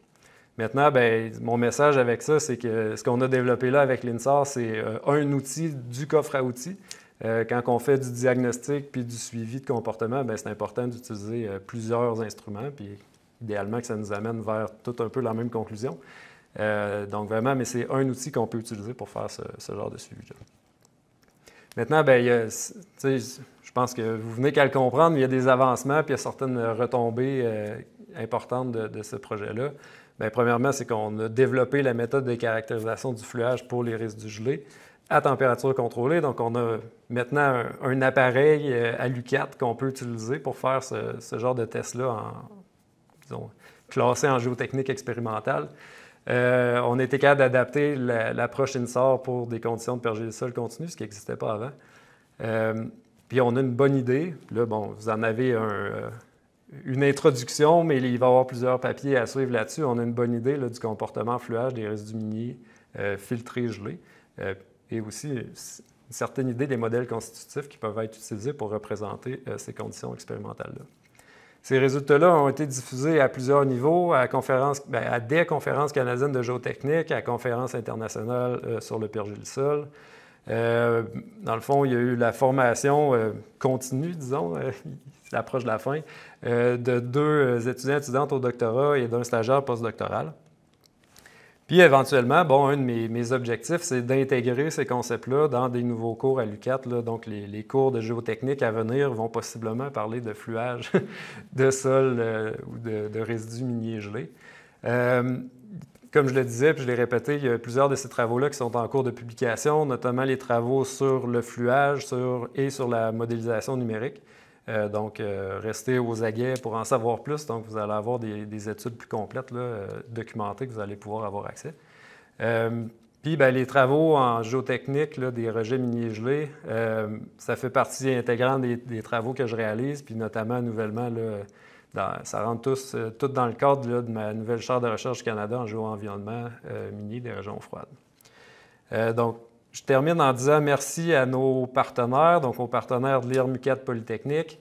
Maintenant, bien, mon message avec ça, c'est que ce qu'on a développé là avec l'INSAR, c'est un outil du coffre à outils. Quand on fait du diagnostic puis du suivi de comportement, bien, c'est important d'utiliser plusieurs instruments, puis idéalement que ça nous amène vers tout un peu la même conclusion. Donc vraiment, mais c'est un outil qu'on peut utiliser pour faire ce genre de suivi-là. Maintenant, bien, je pense que vous venez qu'à le comprendre, mais il y a des avancements, puis il y a certaines retombées importantes de ce projet-là. Bien, premièrement, c'est qu'on a développé la méthode de caractérisation du fluage pour les résidus gelés à température contrôlée. Donc, on a maintenant un appareil à l'U4 qu'on peut utiliser pour faire ce genre de test-là, disons, classé en géotechnique expérimentale. On a été capable d'adapter l'approche INSAR pour des conditions de pergélisol continu, ce qui n'existait pas avant. Puis on a une bonne idée. Là, bon, vous en avez une introduction, mais il va y avoir plusieurs papiers à suivre là-dessus. On a une bonne idée là, du comportement fluage des résidus miniers filtrés gelés. Et aussi une certaine idée des modèles constitutifs qui peuvent être utilisés pour représenter ces conditions expérimentales-là. Ces résultats-là ont été diffusés à plusieurs niveaux, à des conférences canadiennes de géotechnique, à conférences internationales sur le pergélisol. Dans le fond, il y a eu la formation continue, disons, c'est l'approche de la fin, de 2 étudiantes au doctorat et d'un stagiaire postdoctoral. Puis éventuellement, bon, un de mes objectifs, c'est d'intégrer ces concepts-là dans des nouveaux cours à l'U4. Là. Donc, les cours de géotechnique à venir vont possiblement parler de fluage de sol ou de résidus miniers gelés. Comme je le disais, puis je l'ai répété, il y a plusieurs de ces travaux-là qui sont en cours de publication, notamment les travaux sur le fluage et sur la modélisation numérique. Donc, restez aux aguets pour en savoir plus. Donc, vous allez avoir des études plus complètes, là, documentées, que vous allez pouvoir avoir accès. Puis, bien, les travaux en géotechnique, là, des rejets miniers gelés, ça fait partie intégrante des travaux que je réalise, puis notamment, nouvellement, là, ça rentre tout dans le cadre là, de ma nouvelle chaire de recherche du Canada en géo-environnement minier des régions froides. Donc, je termine en disant merci à nos partenaires, donc aux partenaires de l'IRMU4 Polytechnique,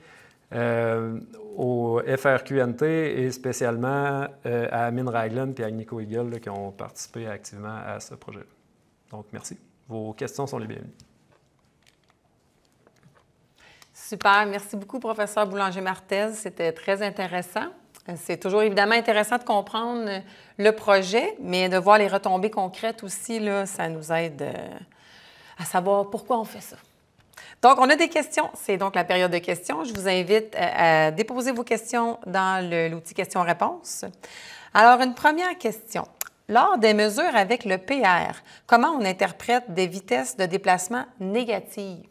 au FRQNT et spécialement à Mine Raglan et à Agnico Eagle là, qui ont participé activement à ce projet. Donc, merci. Vos questions sont les bienvenues. Super. Merci beaucoup, professeur Boulanger-Marthez. C'était très intéressant. C'est toujours évidemment intéressant de comprendre le projet, mais de voir les retombées concrètes aussi, là, ça nous aide à savoir pourquoi on fait ça. Donc, on a des questions. C'est donc la période de questions. Je vous invite à déposer vos questions dans l'outil questions-réponses. Alors, une première question. Lors des mesures avec le PR, comment on interprète des vitesses de déplacement négatives?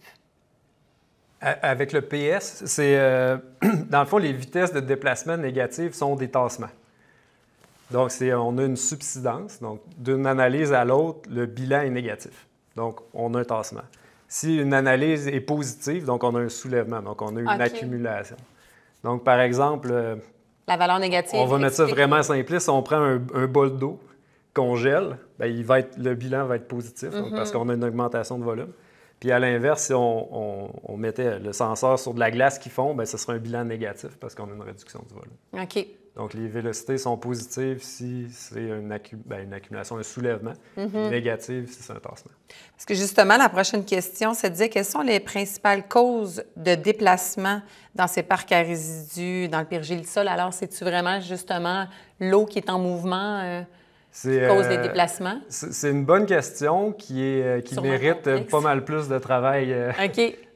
Avec le PS, c'est dans le fond, les vitesses de déplacement négatives sont des tassements. Donc, on a une subsidence. Donc, d'une analyse à l'autre, le bilan est négatif. Donc, on a un tassement. Si une analyse est positive, donc on a un soulèvement, donc on a une accumulation. Donc, par exemple, la valeur négative. On va mettre ça vraiment simpliste. Si on prend un bol d'eau qu'on gèle, bien, le bilan va être positif donc, parce qu'on a une augmentation de volume. Puis à l'inverse, si on mettait le senseur sur de la glace qui fond, bien, ce serait un bilan négatif parce qu'on a une réduction du volume. OK. Donc, les vélocités sont positives si c'est une accumulation, un soulèvement. Négative si c'est un tassement. Parce que justement, la prochaine question, c'est de dire quelles sont les principales causes de déplacement dans ces parcs à résidus, dans le pergélisol. Alors, c'est-tu vraiment justement l'eau qui est en mouvement qui cause des déplacements? C'est une bonne question qui mérite pas mal plus de travail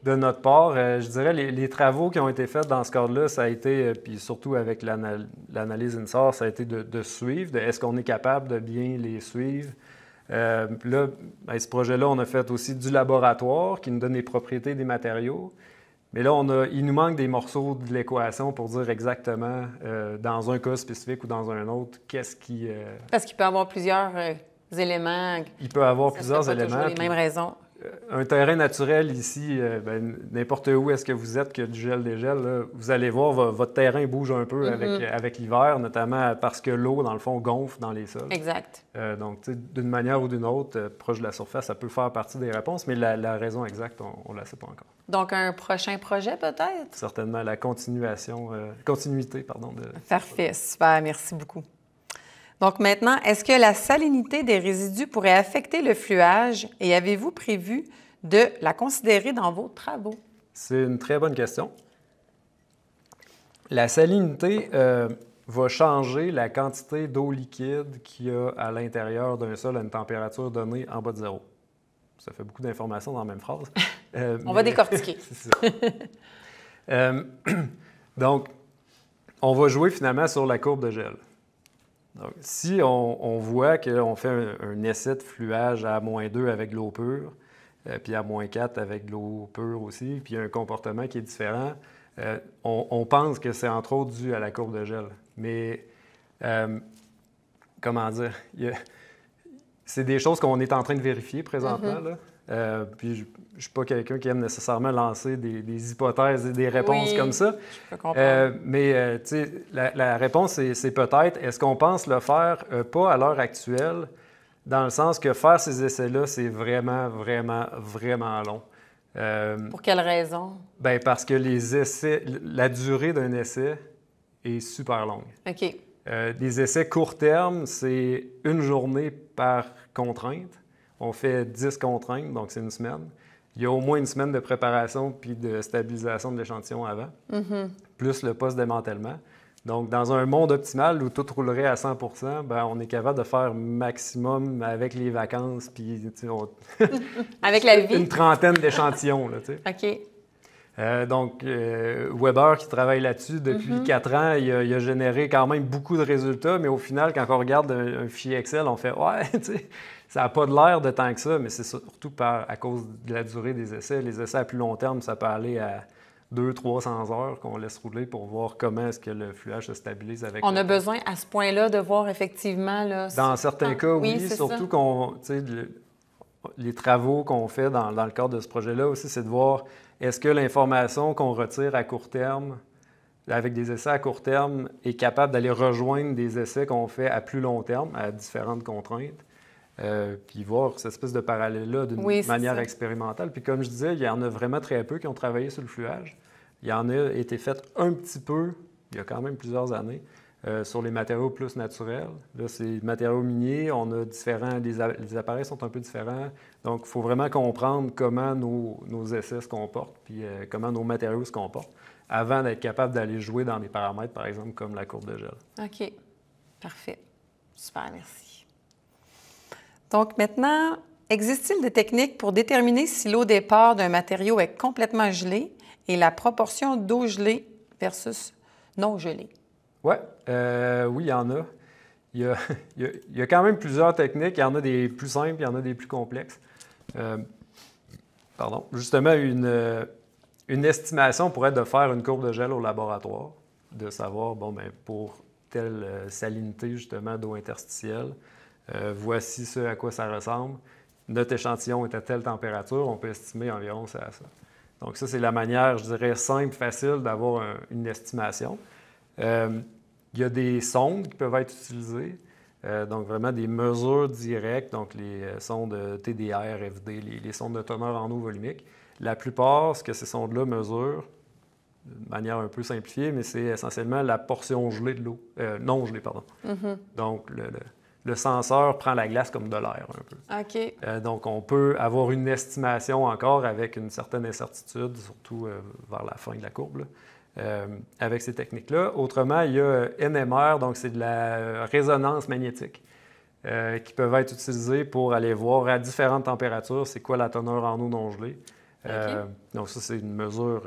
de notre part. Je dirais les travaux qui ont été faits dans ce cadre-là, ça a été, puis surtout avec l'analyse INSAR, ça a été de suivre, est-ce qu'on est capable de bien les suivre. Là, ce projet-là, on a fait aussi du laboratoire qui nous donne les propriétés des matériaux. Mais là, il nous manque des morceaux de l'équation pour dire exactement, dans un cas spécifique ou dans un autre, qu'est-ce qui... Parce qu'il peut y avoir plusieurs éléments. Il peut y avoir Ça plusieurs serait pas éléments. toujours les mêmes raisons. Un terrain naturel ici, n'importe où est-ce que vous êtes, qu'il y a du gel, dégel, là, vous allez voir, votre terrain bouge un peu avec l'hiver, notamment parce que l'eau, dans le fond, gonfle dans les sols. Exact. Donc, d'une manière ou d'une autre, proche de la surface, ça peut faire partie des réponses, mais la raison exacte, on ne la sait pas encore. Donc, un prochain projet, peut-être? Certainement la continuité, pardon. Parfait, super, merci beaucoup. Donc maintenant, est-ce que la salinité des résidus pourrait affecter le fluage et avez-vous prévu de la considérer dans vos travaux? C'est une très bonne question. La salinité va changer la quantité d'eau liquide qu'il y a à l'intérieur d'un sol à une température donnée en bas de zéro. Ça fait beaucoup d'informations dans la même phrase. On va décortiquer. C'est ça. Donc, on va jouer finalement sur la courbe de gel. Donc, si on voit qu'on fait un essai de fluage à -2 avec de l'eau pure, puis à -4 avec de l'eau pure aussi, puis il y a un comportement qui est différent, on pense que c'est entre autres dû à la courbe de gel. Mais, comment dire, c'est des choses qu'on est en train de vérifier présentement, là. Puis je ne suis pas quelqu'un qui aime nécessairement lancer des hypothèses et des réponses comme ça. Je peux comprendre. Mais tu sais, la réponse, c'est peut-être, est-ce qu'on pense le faire pas à l'heure actuelle, dans le sens que faire ces essais-là, c'est vraiment, vraiment, vraiment long. Pour quelle raison? Bien, parce que les essais, la durée d'un essai est super longue. OK. Des essais court terme, c'est une journée par contrainte. On fait 10 contraintes, donc c'est une semaine. Il y a au moins une semaine de préparation puis de stabilisation de l'échantillon avant, plus le post-démantèlement. Donc, dans un monde optimal où tout roulerait à 100 bien, on est capable de faire maximum avec les vacances, puis Avec la vie? une trentaine d'échantillons. Là, OK. Donc, Weber, qui travaille là-dessus depuis 4 ans, il a généré quand même beaucoup de résultats, mais au final, quand on regarde un fichier Excel, on fait « Ouais, tu sais, ça n'a pas de l'air de tant que ça », mais c'est surtout à cause de la durée des essais. Les essais à plus long terme, ça peut aller à 200-300 heures qu'on laisse rouler pour voir comment est-ce que le fluage se stabilise avec... On a besoin à ce point-là de voir effectivement... Là, dans certains cas, oui, surtout ça. les travaux qu'on fait dans le cadre de ce projet-là aussi, c'est de voir est-ce que l'information qu'on retire à court terme, avec des essais à court terme, est capable d'aller rejoindre des essais qu'on fait à plus long terme, à différentes contraintes, puis voir cette espèce de parallèle-là d'une manière expérimentale. Puis comme je disais, il y en a vraiment très peu qui ont travaillé sur le fluage. Il y en a été fait un petit peu, il y a quand même plusieurs années, sur les matériaux plus naturels. Là, c'est matériaux miniers, on a différents, les appareils sont un peu différents. Donc, il faut vraiment comprendre comment nos essais se comportent, puis comment nos matériaux se comportent, avant d'être capable d'aller jouer dans des paramètres, par exemple, comme la courbe de gel. OK. Parfait. Super, merci. Donc, maintenant, existe-t-il des techniques pour déterminer si l'eau départ d'un matériau est complètement gelée et la proportion d'eau gelée versus non gelée? Oui, il y en a. Il y a quand même plusieurs techniques. Il y en a des plus simples, il y en a des plus complexes. Justement, une estimation pourrait être de faire une courbe de gel au laboratoire, de savoir, pour telle salinité, justement, d'eau interstitielle, voici ce à quoi ça ressemble. Notre échantillon est à telle température, on peut estimer environ ça à ça. Donc ça, c'est la manière, je dirais, simple, facile d'avoir une estimation. Il y a des sondes qui peuvent être utilisées, donc vraiment des mesures directes, donc les sondes TDR, FD, les sondes de teneur en eau volumique. La plupart, ce que ces sondes-là mesurent, de manière un peu simplifiée, mais c'est essentiellement la portion gelée de l'eau, non gelée, pardon. Donc le senseur prend la glace comme de l'air un peu. OK. Donc on peut avoir une estimation encore avec une certaine incertitude, surtout vers la fin de la courbe, là. Avec ces techniques-là. Autrement, il y a NMR, donc c'est de la résonance magnétique, qui peuvent être utilisées pour aller voir à différentes températures c'est quoi la teneur en eau non gelée. Donc ça, c'est une mesure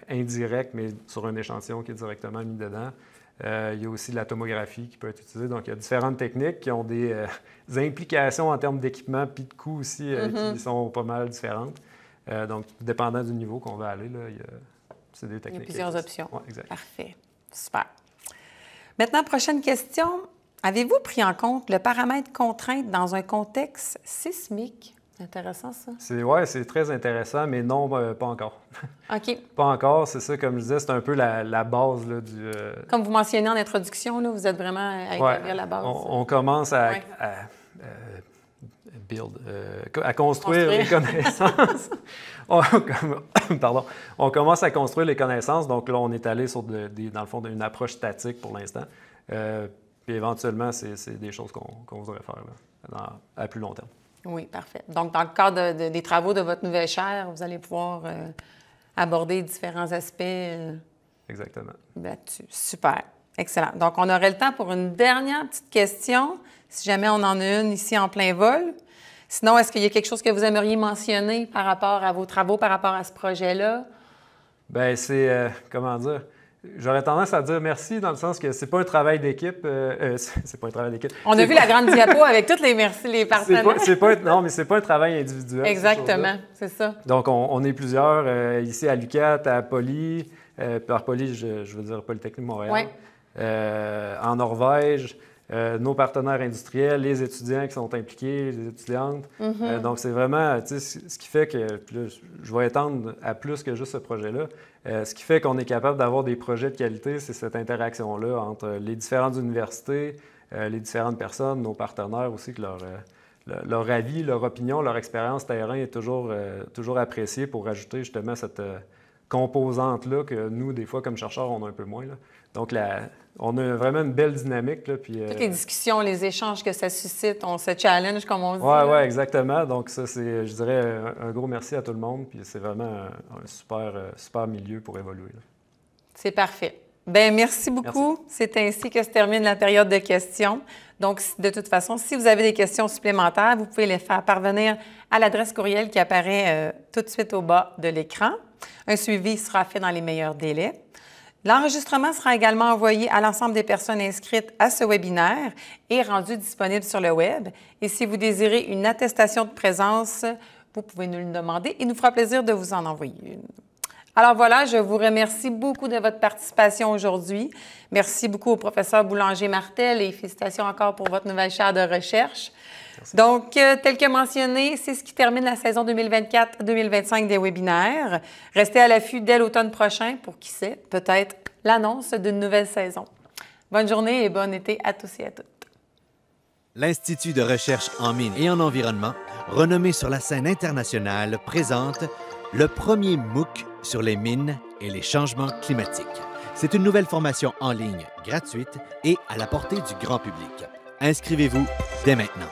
indirecte, mais sur un échantillon qui est directement mis dedans. Il y a aussi la tomographie qui peut être utilisée. Donc, il y a différentes techniques qui ont des implications en termes d'équipement puis de coûts aussi qui sont pas mal différentes. Donc, dépendant du niveau qu'on va aller, là, c'est des techniques. Il y a plusieurs options. Oui, exact. Parfait. Super. Maintenant, prochaine question. Avez-vous pris en compte le paramètre contrainte dans un contexte sismique? Intéressant, ça. Oui, c'est très intéressant, mais non, pas encore. OK. Pas encore, c'est ça, comme je disais, c'est un peu la base là, du... Comme vous mentionnez en introduction, là, vous êtes vraiment à établir la base. On commence à construire les connaissances. Pardon. On commence à construire les connaissances, donc là, on est allé sur, dans le fond, une approche statique pour l'instant. Puis éventuellement, c'est des choses qu'on voudrait faire là, à plus long terme. Oui, parfait. Donc, dans le cadre des travaux de votre nouvelle chaire, vous allez pouvoir aborder différents aspects Exactement. là-dessus. Super. Excellent. Donc, on aurait le temps pour une dernière petite question, si jamais on en a une ici en plein vol. Sinon, est-ce qu'il y a quelque chose que vous aimeriez mentionner par rapport à vos travaux, par rapport à ce projet-là? Bien, c'est, comment dire, j'aurais tendance à dire merci dans le sens que c'est pas un travail d'équipe. C'est pas un travail d'équipe. On a vu la grande diapo avec toutes les merci, les partenaires. Non, mais c'est pas un travail individuel. Exactement, c'est ça. Donc, on est plusieurs ici à l'UQAT, à Poly, par Poly, je veux dire Polytechnique Montréal, en Norvège. Nos partenaires industriels, les étudiants qui sont impliqués, les étudiantes. Donc, c'est vraiment, tu sais, ce qui fait que, puis là, je vais étendre à plus que juste ce projet-là, ce qui fait qu'on est capable d'avoir des projets de qualité, c'est cette interaction-là entre les différentes universités, les différentes personnes, nos partenaires aussi, que leur avis, leur opinion, leur expérience terrain est toujours appréciée pour rajouter justement cette composante-là que nous, des fois, comme chercheurs, on a un peu moins. Là. Donc, on a vraiment une belle dynamique. Là, puis, toutes les discussions, les échanges que ça suscite, on se challenge, comme on dit. Oui, exactement. Donc, ça, c'est, je dirais, un gros merci à tout le monde. Puis, c'est vraiment un super milieu pour évoluer. Là. C'est parfait. Bien, merci beaucoup. Merci. C'est ainsi que se termine la période de questions. Donc, de toute façon, si vous avez des questions supplémentaires, vous pouvez les faire parvenir à l'adresse courriel qui apparaît tout de suite au bas de l'écran. Un suivi sera fait dans les meilleurs délais. L'enregistrement sera également envoyé à l'ensemble des personnes inscrites à ce webinaire et rendu disponible sur le web. Et si vous désirez une attestation de présence, vous pouvez nous le demander. Il nous fera plaisir de vous en envoyer une. Alors voilà, je vous remercie beaucoup de votre participation aujourd'hui. Merci beaucoup au professeur Boulanger-Martel et félicitations encore pour votre nouvelle chaire de recherche. Merci. Donc, tel que mentionné, c'est ce qui termine la saison 2024-2025 des webinaires. Restez à l'affût dès l'automne prochain pour, qui sait, peut-être l'annonce d'une nouvelle saison. Bonne journée et bon été à tous et à toutes. L'Institut de recherche en mines et en environnement, renommé sur la scène internationale, présente le premier MOOC sur les mines et les changements climatiques. C'est une nouvelle formation en ligne, gratuite et à la portée du grand public. Inscrivez-vous dès maintenant.